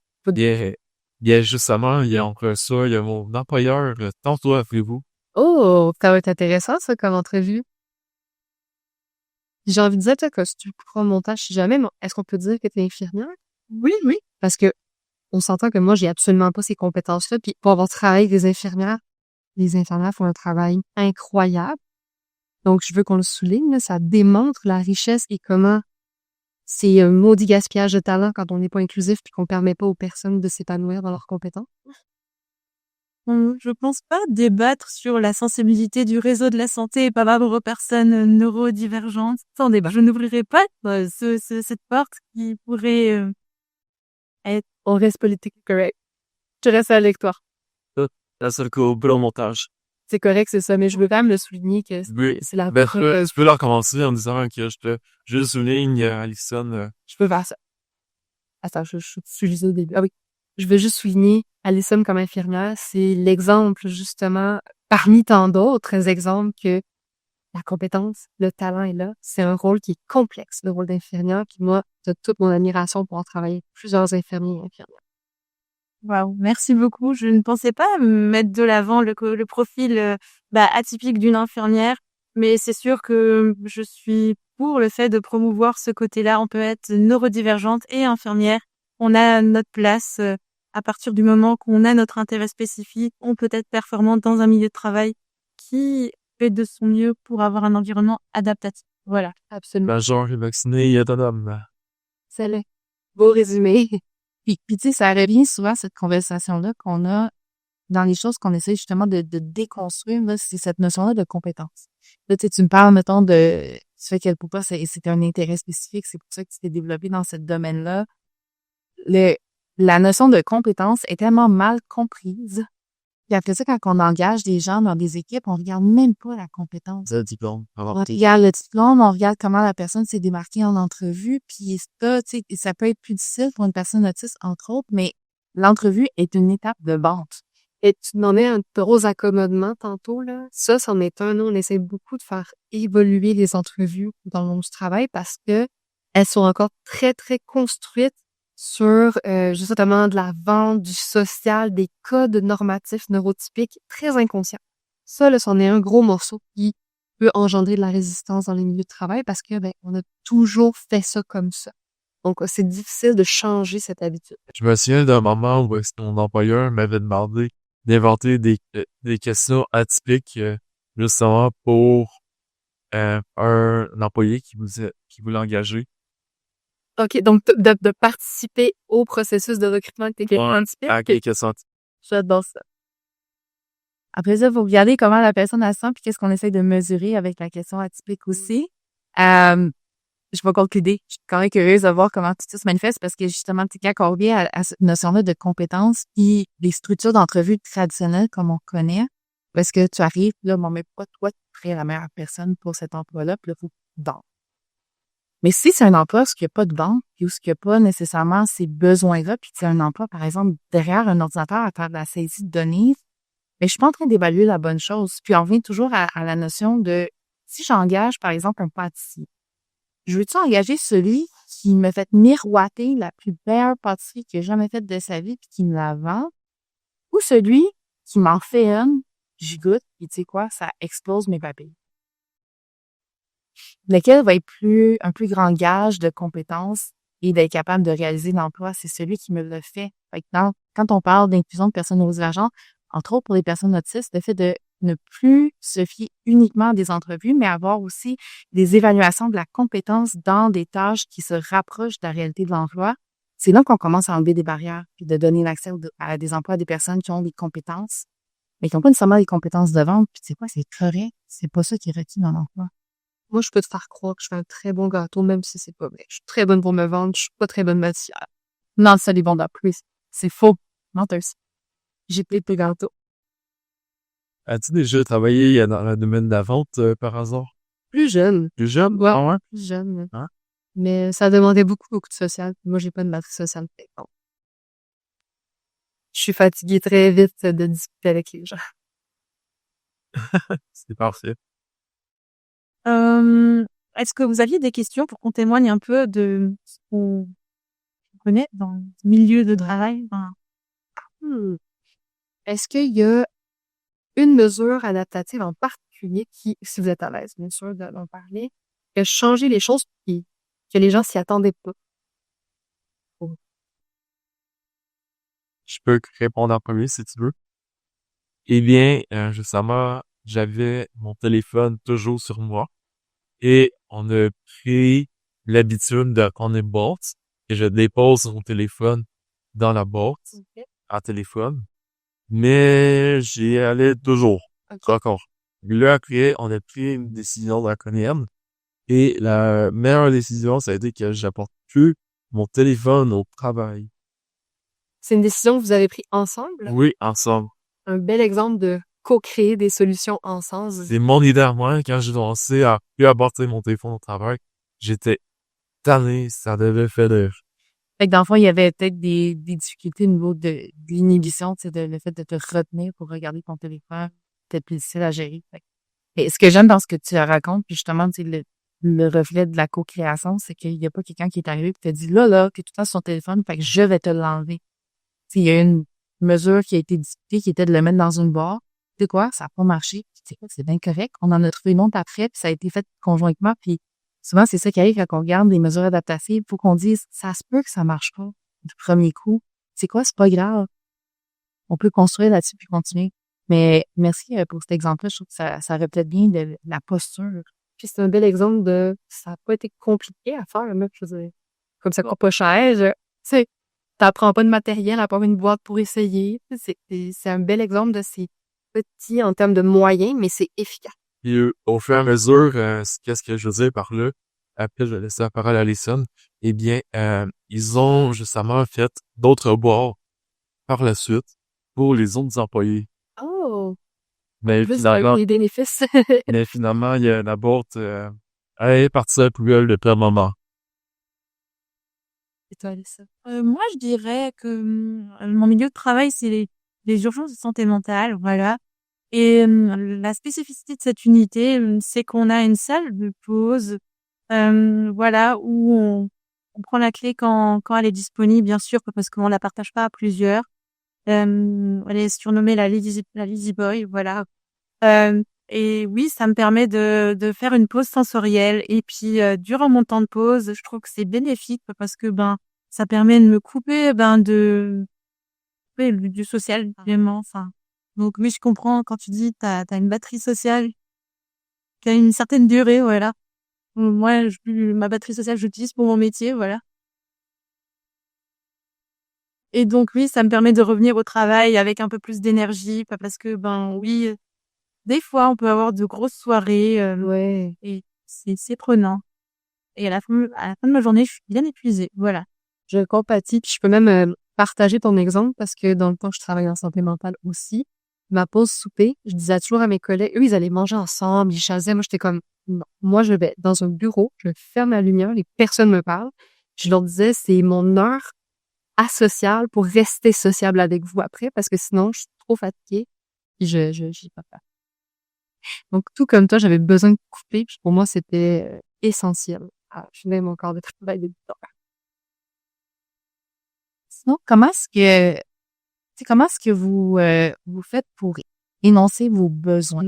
Bien, justement, il y a entre ça, il y a mon employeur, tantôt appelez-vous. Oh, ça va être intéressant, ça, comme entrevue. J'ai envie de dire, toi, que si tu coupes montage, si jamais, mais est-ce qu'on peut dire que t'es infirmière? Oui, oui. Parce que on s'entend que moi, j'ai absolument pas ces compétences-là. Puis pour avoir travaillé avec les infirmières font un travail incroyable. Donc, je veux qu'on le souligne, là, ça démontre la richesse et comment c'est un maudit gaspillage de talent quand on n'est pas inclusif puis qu'on permet pas aux personnes de s'épanouir dans leurs compétences. Je pense pas débattre sur la sensibilité du réseau de la santé par rapport aux personnes neurodivergentes. Sans débat. Je n'ouvrirai pas cette porte qui pourrait être... On reste politique correct. Je reste avec toi. La seule qu'au bon montage. C'est correct, c'est ça, mais je veux quand même le souligner que Oui. c'est la Ben, tu peux leur commencer en disant que je souligne, Alison, Je peux faire ça. Attends, je suis lisée au début. Ah oui. Je veux juste souligner Alison comme infirmière. C'est l'exemple, justement, parmi tant d'autres exemples que la compétence, le talent est là. C'est un rôle qui est complexe, le rôle d'infirmière. Puis moi, j'ai toute mon admiration pour en travailler avec plusieurs infirmiers et infirmières. Waouh, merci beaucoup. Je ne pensais pas mettre de l'avant le profil atypique d'une infirmière, mais c'est sûr que je suis pour le fait de promouvoir ce côté-là. On peut être neurodivergente et infirmière. On a notre place à partir du moment qu'on a notre intérêt spécifique. On peut être performante dans un milieu de travail qui fait de son mieux pour avoir un environnement adaptatif. Voilà. Absolument. majeur et vacciné et autonome. C'est le beau résumé. Puis tu sais, ça revient souvent, cette conversation-là qu'on a dans les choses qu'on essaie justement de déconstruire, là, c'est cette notion-là de compétence. Là, tu sais, tu me parles, mettons, du fait qu'elle peut pas, c'est un intérêt spécifique, c'est pour ça que tu t'es développé dans ce domaine-là. La notion de compétence est tellement mal comprise. Puis après ça, quand on engage des gens dans des équipes, on regarde même pas la compétence. Le diplôme. On regarde le diplôme, on regarde comment la personne s'est démarquée en entrevue, puis ça, tu sais, ça peut être plus difficile pour une personne autiste, entre autres, mais l'entrevue est une étape de vente. Et tu demandais un gros accommodement tantôt, là. Ça, c'en est un. Nous, on essaie beaucoup de faire évoluer les entrevues dans le monde du travail parce que elles sont encore très, très construites sur justement de la vente, du social, des codes normatifs neurotypiques très inconscients. Ça, là, c'en est un gros morceau qui peut engendrer de la résistance dans les milieux de travail parce que on a toujours fait ça comme ça. Donc, c'est difficile de changer cette habitude. Je me souviens d'un moment où mon employeur m'avait demandé d'inventer des questions atypiques, justement pour un employé qui voulait engager. OK, donc de participer au processus de recrutement avec tes clients atypiques. À quelque sorte. J'adore ça. Après ça, vous regardez comment la personne elle se sent puis qu'est-ce qu'on essaie de mesurer avec la question atypique aussi. Je vais conclure. Je suis quand même curieuse de voir comment tout ça se manifeste parce que justement, quand on revient à cette notion-là de compétences puis les structures d'entrevue traditionnelles comme on connaît, parce que tu arrives, là, on met pas toi, tu es la meilleure personne pour cet emploi-là, puis là, faut vendre. Mais si c'est un emploi où il n'y a pas de vente, puis où il n'y a pas nécessairement ces besoins-là, puis c'est un emploi, par exemple, derrière un ordinateur à faire de la saisie de données, mais je suis pas en train d'évaluer la bonne chose. Puis on revient toujours à la notion de si j'engage, par exemple, un pâtissier, je veux-tu engager celui qui me fait miroiter la plus belle pâtisserie qu'il a jamais faite de sa vie puis qui me la vend, ou celui qui m'en fait une, j'y goûte, puis tu sais quoi, ça explose mes papilles. Lequel va être un plus grand gage de compétences et d'être capable de réaliser l'emploi, c'est celui qui me le fait. Fait que quand on parle d'inclusion de personnes neurodivergentes, entre autres pour les personnes autistes, le fait de ne plus se fier uniquement à des entrevues, mais avoir aussi des évaluations de la compétence dans des tâches qui se rapprochent de la réalité de l'emploi, c'est là qu'on commence à enlever des barrières puis de donner l'accès à des emplois à des personnes qui ont des compétences, mais qui n'ont pas nécessairement des compétences de vente. Puis tu sais quoi, c'est correct, c'est pas ça qui est requis dans l'emploi. Moi, je peux te faire croire que je fais un très bon gâteau, même si c'est pas vrai. Je suis très bonne pour me vendre, je suis pas très bonne matière. Non, ça, les bons d'appui, c'est faux. Menteuse. J'ai pris le gâteau. As-tu déjà travaillé dans le domaine de la vente, par hasard? Plus jeune. Plus jeune? Ouais. Ah ouais? Plus jeune. Hein? Mais ça demandait beaucoup de social. Moi, j'ai pas de batterie sociale. Fait que bon. Je suis fatiguée très vite de discuter avec les gens. C'est parfait. Est-ce que vous aviez des questions pour qu'on témoigne un peu de ce qu'on connaît dans le milieu de travail? Enfin, Hmm. Est-ce qu'il y a une mesure adaptative en particulier qui, si vous êtes à l'aise, bien sûr, d'en parler, qui a changé les choses puis que les gens s'y attendaient pas? Je peux répondre en premier si tu veux. Eh bien, récemment, j'avais mon téléphone toujours sur moi et on a pris l'habitude de prendre une boîte que je dépose mon téléphone dans la boîte Ok. à téléphone, mais j'y allais toujours, Ok. encore. Là, après, on a pris une décision draconienne et la meilleure décision, ça a été que j'apporte plus mon téléphone au travail. C'est une décision que vous avez prise ensemble. Oui, ensemble. Un bel exemple de co-créer des solutions ensemble. C'est mon idée à moi quand j'ai commencé à plus apporter mon téléphone au travail. J'étais tanné, ça devait faire Fait que dans le fond, il y avait peut-être des difficultés au niveau de l'inhibition, tu sais, le fait de te retenir pour regarder ton téléphone, peut-être plus difficile à gérer. Et ce que j'aime dans ce que tu racontes, puis justement, tu sais, le reflet de la co-création, c'est qu'il y a pas quelqu'un qui est arrivé et t'a dit, là, t'es tout le temps sur ton téléphone, fait que je vais te l'enlever. Tu sais, il y a une mesure qui a été discutée qui était de le mettre dans une barre. Tu sais quoi? Ça n'a pas marché. Tu sais quoi? C'est bien correct. On en a trouvé une autre après, puis ça a été fait conjointement, puis souvent, c'est ça qui arrive quand on regarde des mesures adaptatives. Faut qu'on dise, ça se peut que ça marche pas du premier coup. C'est quoi? C'est pas grave. On peut construire là-dessus puis continuer. Mais merci pour cet exemple-là. Je trouve que ça reflète bien de la posture. Puis c'est un bel exemple de ça n'a pas été compliqué à faire, là, je veux dire. Comme ça coûte pas cher, tu sais, t'apprends pas de matériel à part une boîte pour essayer. C'est un bel exemple de ces petits en termes de moyens, mais c'est efficace. Puis au fur et à mesure, qu'est-ce que je veux dire par là, après je vais laisser la parole à Alison, eh bien, ils ont justement fait d'autres boîtes par la suite pour les autres employés. Oh! Mais Plus finalement, les bénéfices. il y a la boîte, elle est partie à la poubelle depuis un moment. Et toi, Alissa? moi, je dirais que mon milieu de travail, c'est les urgences de santé mentale, voilà. Et la spécificité de cette unité, c'est qu'on a une salle de pause, voilà, où on prend la clé quand elle est disponible, bien sûr, parce qu'on la partage pas à plusieurs. Elle est surnommée la Lazy Boy, voilà. Et oui, ça me permet de faire une pause sensorielle. Et puis, durant mon temps de pause, je trouve que c'est bénéfique parce que ça permet de me couper du social, vraiment. Enfin, donc oui, je comprends quand tu dis t'as une batterie sociale qui a une certaine durée, voilà. Moi, ma batterie sociale, je l'utilise pour mon métier, voilà. Et donc oui, ça me permet de revenir au travail avec un peu plus d'énergie, pas parce que oui, des fois on peut avoir de grosses soirées Ouais. et c'est prenant. Et à la fin de ma journée, je suis bien épuisée, voilà. Je compatis, puis je peux même partager ton exemple parce que dans le temps que je travaille en santé mentale aussi, ma pause souper, je disais toujours à mes collègues, eux, ils allaient manger ensemble, ils chasaient. Moi, j'étais comme, non, moi, je vais dans un bureau, je ferme la lumière, les personnes me parlent. Je leur disais, c'est mon heure asociale pour rester sociable avec vous après parce que sinon, je suis trop fatiguée puis j'y peux pas. Donc, tout comme toi, j'avais besoin de couper puis pour moi, c'était essentiel. Ah, je venais mon corps de travail de 8 heures. Sinon, comment est-ce que vous faites pour énoncer vos besoins?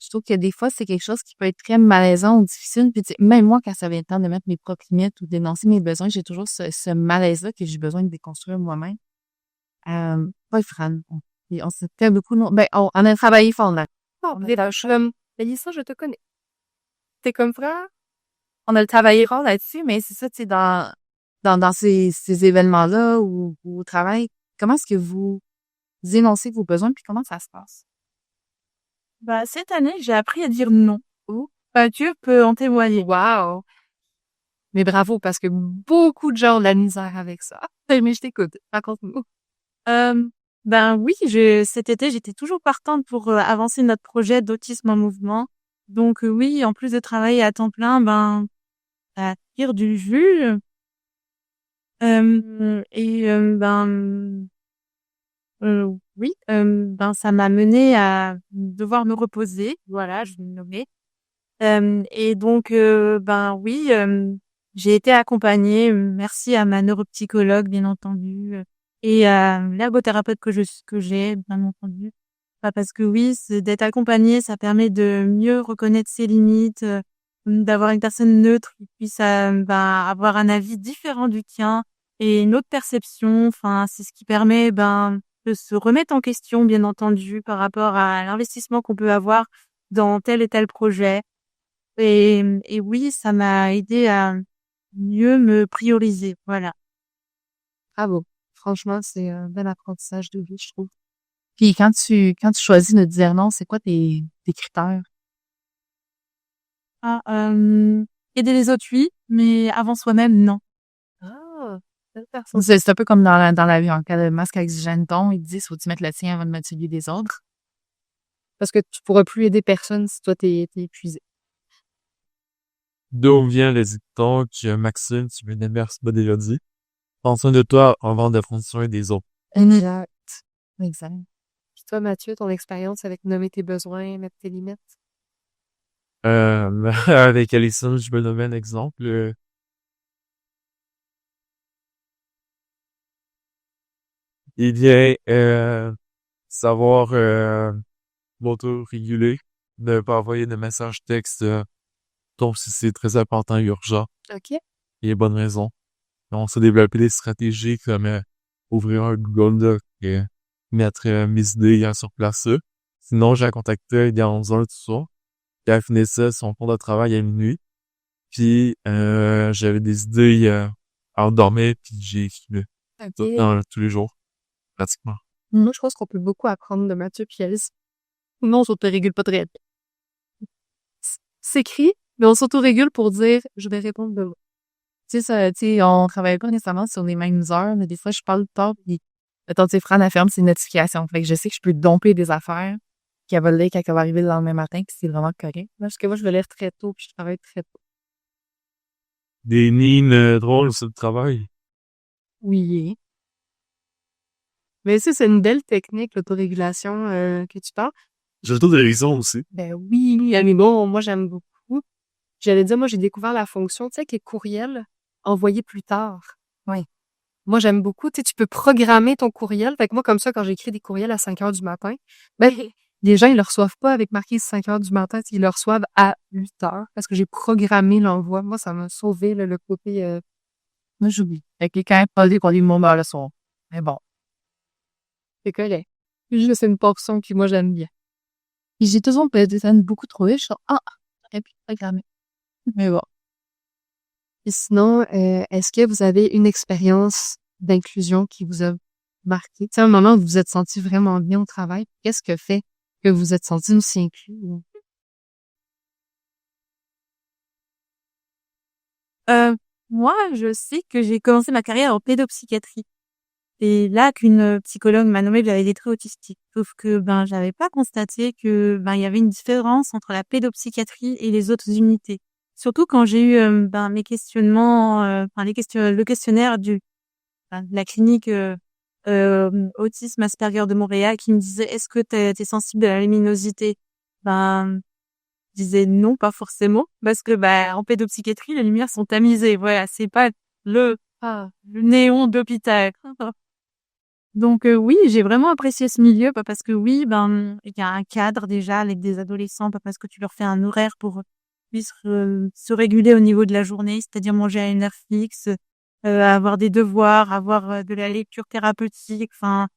Je trouve que des fois, c'est quelque chose qui peut être très malaisant ou difficile. Puis, tu sais, même moi, quand ça vient le temps de mettre mes propres limites ou d'énoncer mes besoins, j'ai toujours ce malaise-là que j'ai besoin de déconstruire moi-même. Pas Fran. On s'est fait beaucoup, non. Ben, on a travaillé fort là. Oh, Mélissa, je te connais. T'es comme frère? On a le travaillé fort là-dessus, mais c'est ça, tu sais, dans ces événements-là ou au travail, comment est-ce que vous énoncez vos besoins puis comment ça se passe? Cette année, j'ai appris à dire non. Mathieu peut en témoigner. Wow! Mais bravo, parce que beaucoup de gens ont de la misère avec ça. Mais je t'écoute. Raconte-nous. Oui, cet été, j'étais toujours partante pour avancer notre projet d'autisme en mouvement. Donc oui, en plus de travailler à temps plein, à tirer du jus. Et oui, ça m'a menée à devoir me reposer. Voilà, je vais le nommer. Et donc, oui, j'ai été accompagnée, merci à ma neuropsychologue, bien entendu, et à l'ergothérapeute que j'ai, bien entendu. Parce que oui, d'être accompagnée, ça permet de mieux reconnaître ses limites, d'avoir une personne neutre qui puisse, avoir un avis différent du tien et une autre perception. Enfin, c'est ce qui permet, de se remettre en question, bien entendu, par rapport à l'investissement qu'on peut avoir dans tel et tel projet. Et oui, ça m'a aidé à mieux me prioriser, voilà. Bravo. Franchement, c'est un bel apprentissage de vie, je trouve. Puis quand tu choisis de dire non, c'est quoi tes critères? Ah, aider les autres, oui, mais avant soi-même, non. Ah, belle personne. C'est un peu comme dans la vie, en cas de masque à oxygène tombe, ils te disent, faut que tu mettes le tien avant de mettre celui des autres. Parce que tu pourras plus aider personne si toi t'es épuisé. D'où vient le dicton que Maxime, tu veux n'inverse pas déjà dit? Prends soin de toi avant de prendre soin des autres. Exact. Exact. Puis toi, Mathieu, ton expérience avec nommer tes besoins, mettre tes limites? Avec Alison, je me donne un exemple. Il vient savoir m'auto-réguler, ne pas envoyer de messages texte, donc si c'est très important et urgent, OK. il y a bonne raison. On s'est développé des stratégies comme ouvrir un Google Doc et mettre mes idées sur place. Sinon, j'ai contacté dans 11 heures tout ça. Puis elle finissait son cours de travail à minuit. Puis j'avais des idées à dormir, puis j'ai écrit OK. tous les jours, pratiquement. Moi, je pense qu'on peut beaucoup apprendre de Mathieu puis Alice. Non, on s'autorégule pas très bien. S'écrit, mais on s'autorégule pour dire « je vais répondre demain ». On travaille pas nécessairement sur les mêmes heures, mais des fois, je parle tard, puis mettons, Fran, elle ferme ses notifications. Fait que je sais que je peux domper des affaires qu'elle va lire quand elle va arriver le lendemain matin, puis c'est vraiment correct. Parce que moi, je vais lire très tôt puis je travaille très tôt. Des mines drôles sur le travail. Oui. Mais ça, c'est une belle technique, l'autorégulation que tu parles. J'ai le taux de raison aussi. Ben oui, mais bon, moi, j'aime beaucoup. J'allais dire, moi, j'ai découvert la fonction, tu sais, qui est courriel envoyé plus tard. Oui. Moi, j'aime beaucoup. Tu sais, tu peux programmer ton courriel. Fait que moi, comme ça, quand j'écris des courriels à 5 heures du matin, ben, les gens, ils le reçoivent pas avec marqué 5 heures du matin, ils le reçoivent à 8 heures parce que j'ai programmé l'envoi. Moi, ça m'a sauvé le côté, Moi, j'oublie. Fait que quand elle parle qu'on dit le moment le soir. Mais bon. c'est collé. Juste une portion que moi, j'aime bien. Puis j'ai toujours des scènes beaucoup trop riches. J'aurais pu programmer. Mais bon. Et sinon, est-ce que vous avez une expérience d'inclusion qui vous a marqué? Tu sais, à un moment où vous vous êtes senti vraiment bien au travail, qu'est-ce que fait que vous vous êtes senti aussi inclus? Moi, je sais que j'ai commencé ma carrière en pédopsychiatrie. C'est là qu'une psychologue m'a nommée, j'avais des traits autistiques. Sauf que, j'avais pas constaté que, il y avait une différence entre la pédopsychiatrie et les autres unités. Surtout quand j'ai eu, mes questionnements, le questionnaire de la clinique, autisme Asperger de Montréal qui me disait: «Est-ce que t'es sensible à la luminosité?» Je disais: «Non, pas forcément», parce que, en pédopsychiatrie, les lumières sont tamisées. Voilà, c'est pas le Ah, le néon d'hôpital. Donc oui, j'ai vraiment apprécié ce milieu, pas parce que oui, il y a un cadre déjà avec des adolescents, pas parce que tu leur fais un horaire pour puissent se réguler au niveau de la journée, c'est-à-dire manger à une heure fixe, avoir des devoirs, avoir de la lecture thérapeutique. Enfin,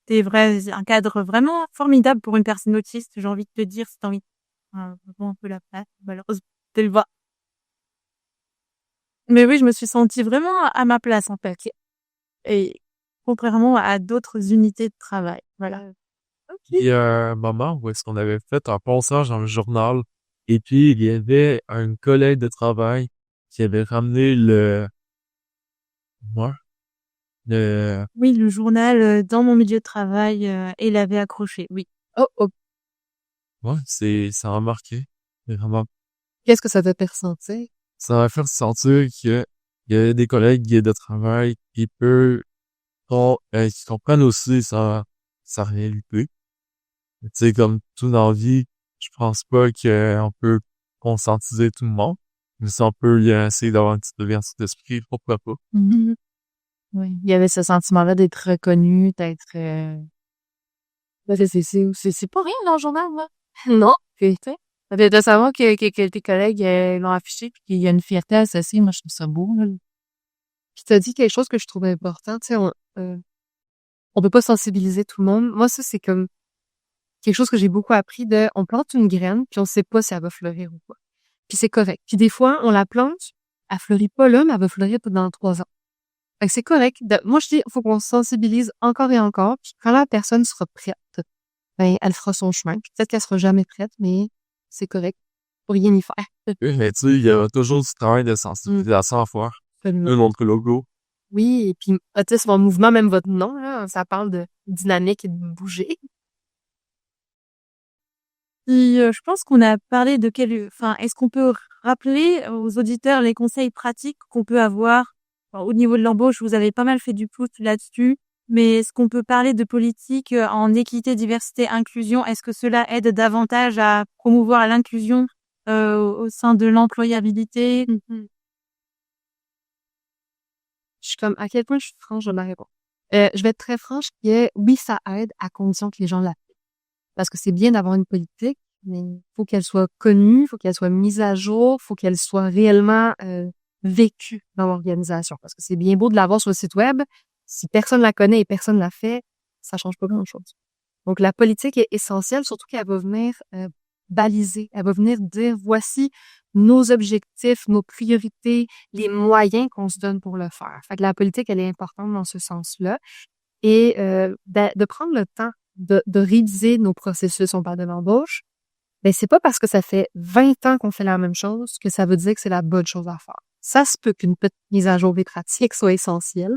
c'est un cadre vraiment formidable pour une personne autiste. J'ai envie de te dire, si t'as envie, un peu la place, malheureusement, tu le vois. Mais oui, je me suis sentie vraiment à ma place en fait. Et contrairement à d'autres unités de travail, voilà. Il y a un moment où est-ce qu'on avait fait un passage dans le journal et puis il y avait un collègue de travail qui avait ramené moi, le, Oui, le journal, dans mon milieu de travail, et l'avait accroché, oui. oh, oh, ça a marqué. Vraiment. qu'est-ce que ça te fait ressentir? ça va faire sentir que il y a des collègues de travail qui comprennent aussi sa réalité. Tu sais, comme tout dans la vie, je pense pas qu'on peut conscientiser tout le monde. Mais si on peut essayer d'avoir une petite ouverture d'esprit, pourquoi pas? Mhm. Oui. Il y avait ce sentiment-là d'être reconnu, d'être... Ben, c'est pas rien dans le journal, là. Non. Puis, tu sais, de savoir que tes collègues l'ont affiché puis qu'il y a une fierté associée, moi, je trouve ça beau, là. Puis t'as dit quelque chose que je trouve important, tu sais, on peut pas sensibiliser tout le monde. Moi, ça, c'est comme quelque chose que j'ai beaucoup appris on plante une graine, puis on sait pas si elle va fleurir ou pas. Puis c'est correct. Puis des fois, on la plante, elle fleurit pas là, mais elle va fleurir dans 3 ans. Fait que c'est correct. Moi, je dis, faut qu'on se sensibilise encore et encore, puis quand la personne sera prête, ben, elle fera son chemin. Puis peut-être qu'elle sera jamais prête, mais c'est correct. Faut rien y faire. Oui, mais tu sais, il y a toujours du travail de sensibilisation à faire. Absolument. Un autre logo. Oui, et puis, tu sais, c'est mon mouvement, même votre nom, là, ça parle de dynamique et de bouger. Puis, je pense qu'on a parlé est-ce qu'on peut rappeler aux auditeurs les conseils pratiques qu'on peut avoir au niveau de l'embauche? Vous avez pas mal fait du pouce là-dessus, mais est-ce qu'on peut parler de politique en équité, diversité, inclusion? Est-ce que cela aide davantage à promouvoir l'inclusion au sein de l'employabilité? Je suis comme, à quel point je suis franche de ma réponse? Je vais être très franche, oui, ça aide à condition que les gens l'appliquent. Parce que c'est bien d'avoir une politique, mais il faut qu'elle soit connue, il faut qu'elle soit mise à jour, il faut qu'elle soit réellement vécue dans l'organisation. Parce que c'est bien beau de l'avoir sur le site web, si personne la connaît et personne la fait, ça change pas grand-chose. Donc la politique est essentielle, surtout qu'elle va venir baliser, elle va venir dire voici nos objectifs, nos priorités, les moyens qu'on se donne pour le faire. Fait que la politique, elle est importante dans ce sens-là. Et de prendre le temps de réviser nos processus, on parle de l'embauche, ben c'est pas parce que ça fait 20 ans qu'on fait la même chose que ça veut dire que c'est la bonne chose à faire. Ça se peut qu'une petite mise à jour des pratiques soit essentielle.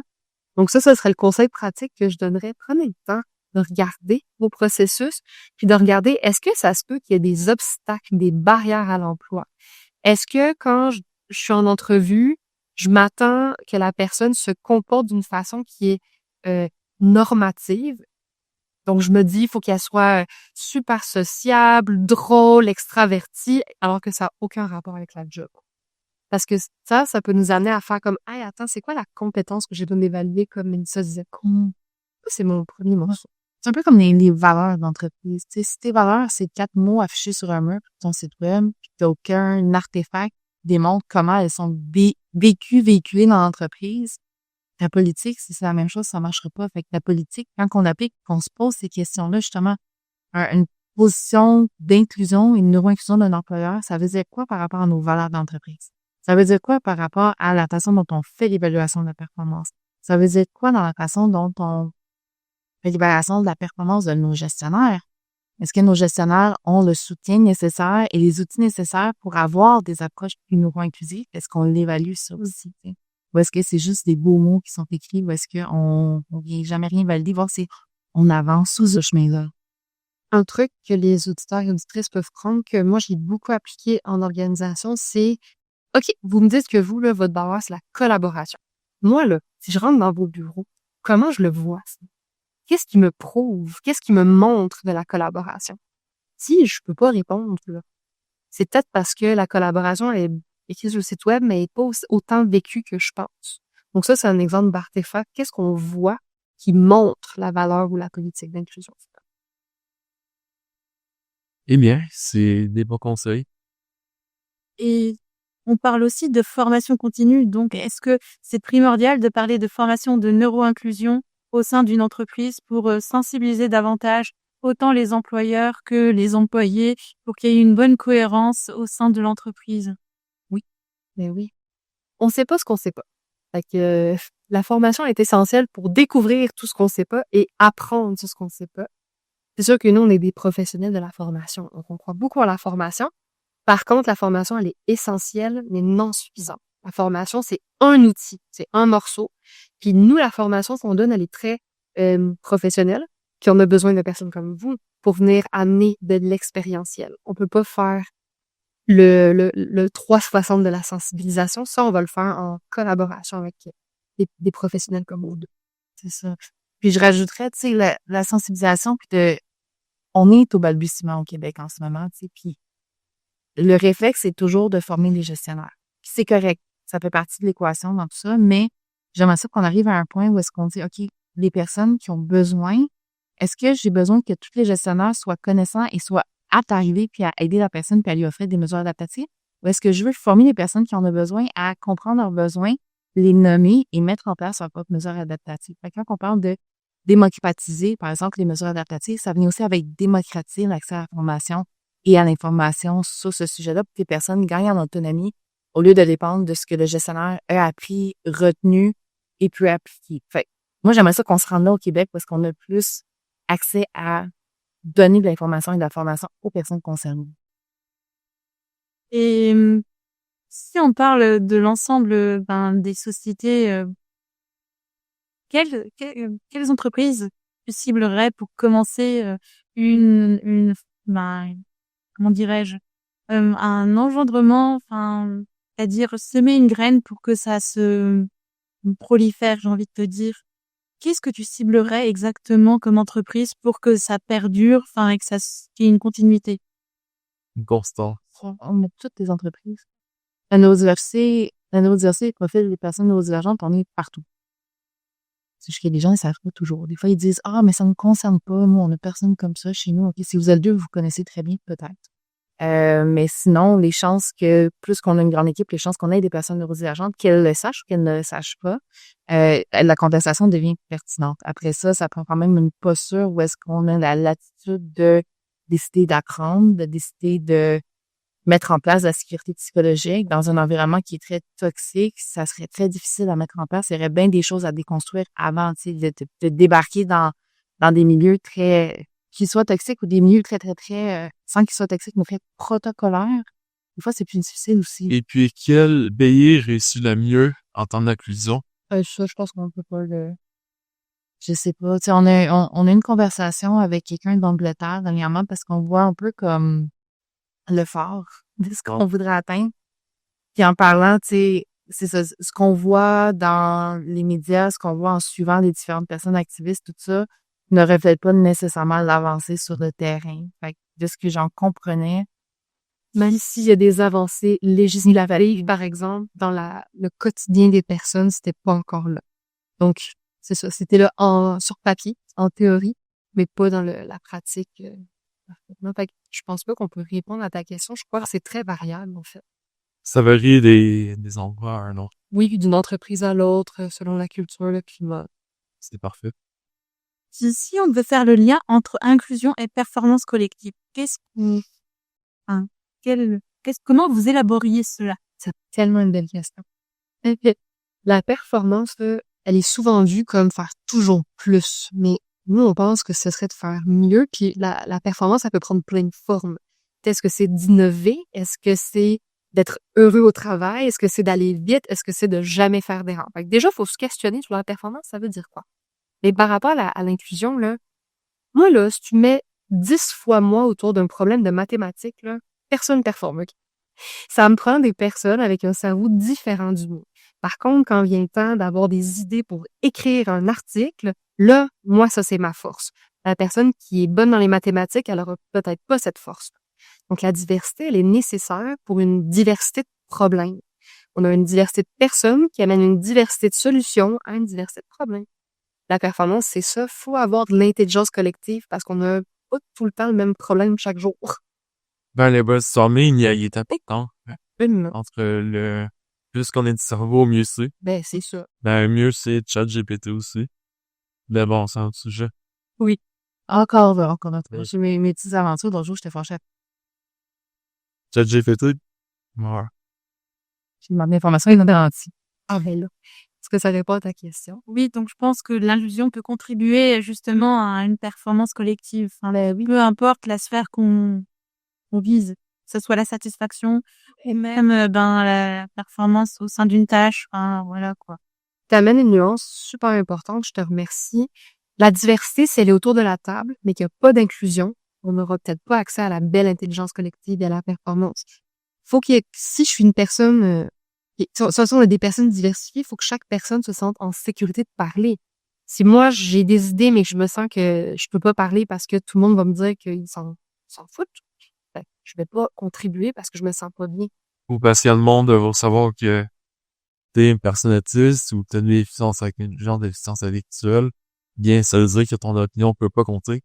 Donc ça serait le conseil pratique que je donnerais. Prenez le temps de regarder vos processus, puis de regarder est-ce que ça se peut qu'il y ait des obstacles, des barrières à l'emploi. Est-ce que quand je suis en entrevue, je m'attends que la personne se comporte d'une façon qui est normative? Donc, je me dis, il faut qu'elle soit super sociable, drôle, extravertie, alors que ça n'a aucun rapport avec la job. Parce que ça peut nous amener à faire comme, hey, attends, c'est quoi la compétence que j'ai besoin d'évaluer comme Mélissa disait? C'est mon premier morceau. C'est un peu comme les valeurs d'entreprise. Tu sais, si tes valeurs, c'est 4 mots affichés sur un mur sur ton site web, puis t'as aucun artefact qui démontre comment elles sont véhiculées dans l'entreprise, la politique, si c'est la même chose, ça marchera pas. Fait que la politique, quand on applique, qu'on se pose ces questions-là, justement, une position d'inclusion et de neuroinclusion d'un employeur, ça veut dire quoi par rapport à nos valeurs d'entreprise? Ça veut dire quoi par rapport à la façon dont on fait l'évaluation de la performance? Ça veut dire quoi dans la façon dont on fait l'évaluation de la performance de nos gestionnaires? Est-ce que nos gestionnaires ont le soutien nécessaire et les outils nécessaires pour avoir des approches plus neuro-inclusives? Est-ce qu'on l'évalue ça aussi? T'sais? Ou est-ce que c'est juste des beaux mots qui sont écrits? Ou est-ce qu'on vient jamais rien valider? Voir si on avance sous ce chemin-là. Un truc que les auditeurs et auditrices peuvent prendre, que moi, j'ai beaucoup appliqué en organisation, c'est, OK, vous me dites que vous, là, votre valeur, c'est la collaboration. Moi, là, si je rentre dans vos bureaux, comment je le vois, ça? Qu'est-ce qui me prouve? Qu'est-ce qui me montre de la collaboration? Si je peux pas répondre, là, c'est peut-être parce que la collaboration, elle est écrite sur le site web, mais elle n'est pas autant vécue que je pense. Donc ça, c'est un exemple d'artefact. Qu'est-ce qu'on voit qui montre la valeur ou la politique d'inclusion? Eh bien, c'est des bons conseils. Et on parle aussi de formation continue. Donc, est-ce que c'est primordial de parler de formation de neuro-inclusion au sein d'une entreprise pour sensibiliser davantage autant les employeurs que les employés pour qu'il y ait une bonne cohérence au sein de l'entreprise? Oui, mais oui. On sait pas ce qu'on sait pas. Fait que la formation est essentielle pour découvrir tout ce qu'on sait pas et apprendre tout ce qu'on sait pas. C'est sûr que nous, on est des professionnels de la formation. Donc, on croit beaucoup à la formation. Par contre, la formation, elle est essentielle, mais non suffisante. La formation, c'est un outil, c'est un morceau. Puis nous, la formation qu'on donne, elle est très professionnelle. Puis on a besoin de personnes comme vous pour venir amener de l'expérientiel. On peut pas faire le 360 de la sensibilisation. Ça, on va le faire en collaboration avec des professionnels comme vous deux. C'est ça. Puis je rajouterais, tu sais, la sensibilisation, on est au balbutiement au Québec en ce moment, tu sais, puis le réflexe, c'est toujours de former les gestionnaires. Puis c'est correct. Ça fait partie de l'équation dans tout ça, mais j'aimerais ça qu'on arrive à un point où est-ce qu'on dit, OK, les personnes qui ont besoin, est-ce que j'ai besoin que tous les gestionnaires soient connaissants et soient aptes à arriver puis à aider la personne puis à lui offrir des mesures adaptatives? Ou est-ce que je veux former les personnes qui en ont besoin à comprendre leurs besoins, les nommer et mettre en place leurs propres mesures adaptatives? Fait que quand on parle de démocratiser, par exemple, les mesures adaptatives, ça vient aussi avec démocratiser l'accès à la formation et à l'information sur ce sujet-là pour que les personnes gagnent en autonomie au lieu de dépendre de ce que le gestionnaire a appris, retenu et peut appliquer. Fait que moi, j'aimerais ça qu'on se rende là au Québec parce qu'on a plus accès à donner de l'information et de la formation aux personnes concernées. Et si on parle de l'ensemble des sociétés, quelles entreprises tu ciblerais pour commencer une comment dirais-je, un engendrement, c'est-à-dire semer une graine pour que ça se prolifère, j'ai envie de te dire. Qu'est-ce que tu ciblerais exactement comme entreprise pour que ça perdure, et que qu'il y ait une continuité? Une constante. On met toutes les entreprises. La neurodiversité, les profils des personnes neurodivergentes, on est partout. C'est juste que les gens, ils savent pas toujours. Des fois, ils disent, mais ça ne me concerne pas. Moi, on a personne comme ça chez nous. OK, si vous êtes deux, vous connaissez très bien, peut-être. Mais sinon, les chances que, plus qu'on a une grande équipe, les chances qu'on ait des personnes neurodivergentes, qu'elles le sachent ou qu'elles ne le sachent pas, la contestation devient pertinente. Après ça, ça prend quand même une posture où est-ce qu'on a la latitude de décider d'apprendre, de décider de mettre en place la sécurité psychologique dans un environnement qui est très toxique. Ça serait très difficile à mettre en place. Il y aurait bien des choses à déconstruire avant, tu sais, de débarquer dans des milieux qui soient toxiques ou des milieux très, très, très, sans qu'ils soient toxiques, mais très protocolaires. Des fois, c'est plus difficile aussi. Et puis, quel pays réussit le mieux en temps d'inclusion? Ça, je pense qu'on peut pas je sais pas. Tu sais, on a une conversation avec quelqu'un d'Angleterre dernièrement parce qu'on voit un peu comme le phare de ce qu'on voudrait atteindre. Puis en parlant, tu sais, c'est ça, ce qu'on voit dans les médias, ce qu'on voit en suivant les différentes personnes activistes, tout ça, ne reflète pas nécessairement l'avancée sur le terrain. Fait que de ce que j'en comprenais, Même s'il y a des avancées législatives, par exemple, dans le quotidien des personnes, c'était pas encore là. Donc, c'est ça, c'était là sur papier, en théorie, mais pas dans la pratique. Parfaitement. Fait que je pense pas qu'on peut répondre à ta question. Je crois que c'est très variable, en fait. Ça varie des endroits à un autre. Oui, d'une entreprise à l'autre, selon la culture, le climat. C'est parfait. Si on devait faire le lien entre inclusion et performance collective, comment vous élaboriez cela? C'est tellement une belle question. La performance, là, elle est souvent vue comme faire toujours plus, mais nous, on pense que ce serait de faire mieux, puis la performance, ça peut prendre plein de formes. Est-ce que c'est d'innover? Est-ce que c'est d'être heureux au travail? Est-ce que c'est d'aller vite? Est-ce que c'est de jamais faire d'erreur? Fait que déjà, il faut se questionner sur la performance, ça veut dire quoi? Mais par rapport à l'inclusion, là, moi, là, si tu mets 10 fois moi autour d'un problème de mathématiques, là, personne ne performe. Okay? Ça me prend des personnes avec un cerveau différent du mien. Par contre, quand vient le temps d'avoir des idées pour écrire un article, là, moi, ça, c'est ma force. La personne qui est bonne dans les mathématiques, elle aura peut-être pas cette force. Donc, la diversité, elle est nécessaire pour une diversité de problèmes. On a une diversité de personnes qui amènent une diversité de solutions à une diversité de problèmes. La performance, c'est ça. Faut avoir de l'intelligence collective parce qu'on a pas tout le temps le même problème chaque jour. Ben, le brainstorming, il est important. Entre plus qu'on est du cerveau, mieux c'est. Ben, c'est ça. Ben, mieux c'est ChatGPT aussi. Mais bon, c'est un autre sujet. Oui. Encore notre. J'ai mes petites aventures. L'autre jour, j'étais fâchée. ChatGPT, ouais. J'ai demandé l'information inadvertie. Ah, ben là. Est-ce que ça répond à ta question? Oui, donc je pense que l'inclusion peut contribuer justement à une performance collective. Peu importe la sphère qu'on vise, que ce soit la satisfaction et même la performance au sein d'une tâche. Voilà quoi. Tu amènes une nuance super importante, je te remercie. La diversité, c'est elle est autour de la table, mais qu'il n'y a pas d'inclusion, on n'aura peut-être pas accès à la belle intelligence collective et à la performance. faut si je suis une personne, de toute façon, on a des personnes diversifiées, il faut que chaque personne se sente en sécurité de parler. Si moi, j'ai des idées, mais que je me sens que je peux pas parler parce que tout le monde va me dire qu'ils s'en foutent, ben, je vais pas contribuer parce que je me sens pas bien. Ou parce qu'il y a le monde va savoir que t'es une personne autiste ou t'as une déficience avec une genre de déficience intellectuelle, bien, ça veut dire que ton opinion peut pas compter.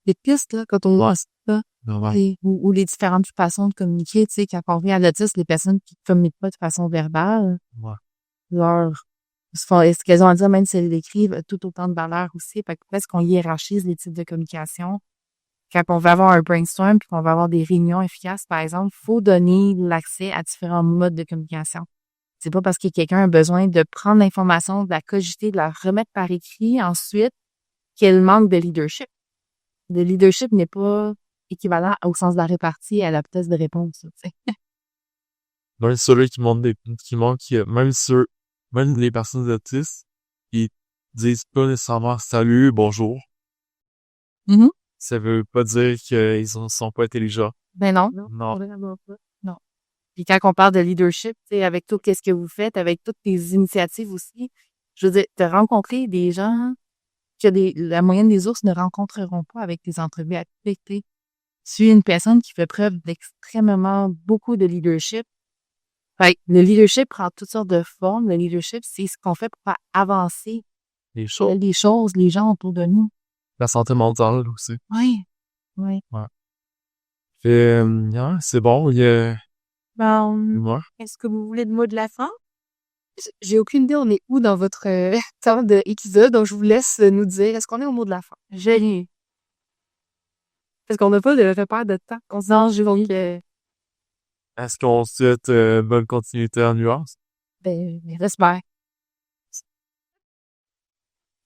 Les pistes, là, quand on voit ça, Normal. Ou les différentes façons de communiquer, tu sais, quand on vient à l'autisme, les personnes qui communiquent pas de façon verbale, Ouais. ce qu'elles ont à dire, même si elles l'écrivent, tout autant de valeur aussi. Fait que presque qu'on hiérarchise les types de communication. Quand on va avoir un brainstorm puis qu'on va avoir des réunions efficaces, par exemple, faut donner l'accès à différents modes de communication. C'est pas parce que quelqu'un a besoin de prendre l'information, de la cogiter, de la remettre par écrit ensuite qu'elle manque de leadership. Le leadership n'est pas équivalent au sens de la répartie et à la vitesse de réponse, tu sais. Même ceux qui manquent, même les personnes autistes, ils disent pas nécessairement salut, bonjour. Mm-hmm. Ça veut pas dire qu'ils sont pas intelligents. Ben non. Non. Vraiment pas. Non. Puis quand on parle de leadership, tu sais, avec tout qu'est-ce que vous faites, avec toutes tes initiatives aussi, je veux dire, de rencontrer des gens que la moyenne des ours ne rencontreront pas avec des entrevues affectées. Tu es une personne qui fait preuve d'extrêmement beaucoup de leadership. Fait que le leadership prend toutes sortes de formes. Le leadership, c'est ce qu'on fait pour faire avancer Les choses. les choses, les gens autour de nous. La santé mentale aussi. Oui. Oui. Fait, c'est bon, il y a... Ouais. Est-ce que vous voulez le mot de la fin? J'ai aucune idée, on est où dans votre temps d'épisode, donc je vous laisse nous dire, est-ce qu'on est au mot de la fin? Joli. Parce qu'on n'a pas de repère de temps. On se dit, donc, Est-ce qu'on souhaite bonne continuité en nuance? ben, j'espère.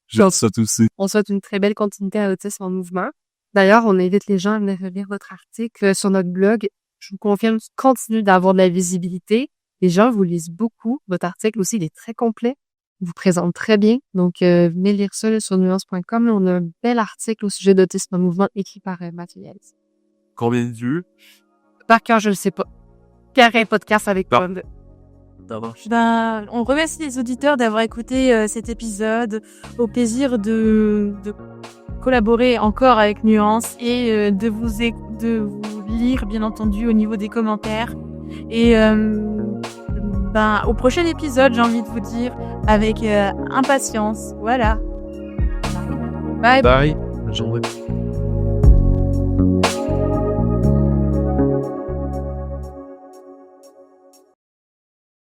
Je le souhaite aussi. On souhaite une très belle continuité à Autisme en mouvement. D'ailleurs, on invite les gens à venir lire votre article sur notre blog. Je vous confirme, continue d'avoir de la visibilité. Les gens vous lisent beaucoup. Votre article aussi, il est très complet. Il vous présente très bien. Donc, venez lire ça là, sur nuance.com. Là, on a un bel article au sujet d'Autisme en mouvement écrit par Mathieu Yalis. Combien de vues? Par cœur, je le sais pas. Carré podcast avec Non. Pond. On remercie les auditeurs d'avoir écouté cet épisode. Au plaisir de collaborer encore avec Nuance et de vous lire, bien entendu, au niveau des commentaires. Et au prochain épisode, j'ai envie de vous dire, avec impatience. Voilà. Bye. Bye. Bonne journée.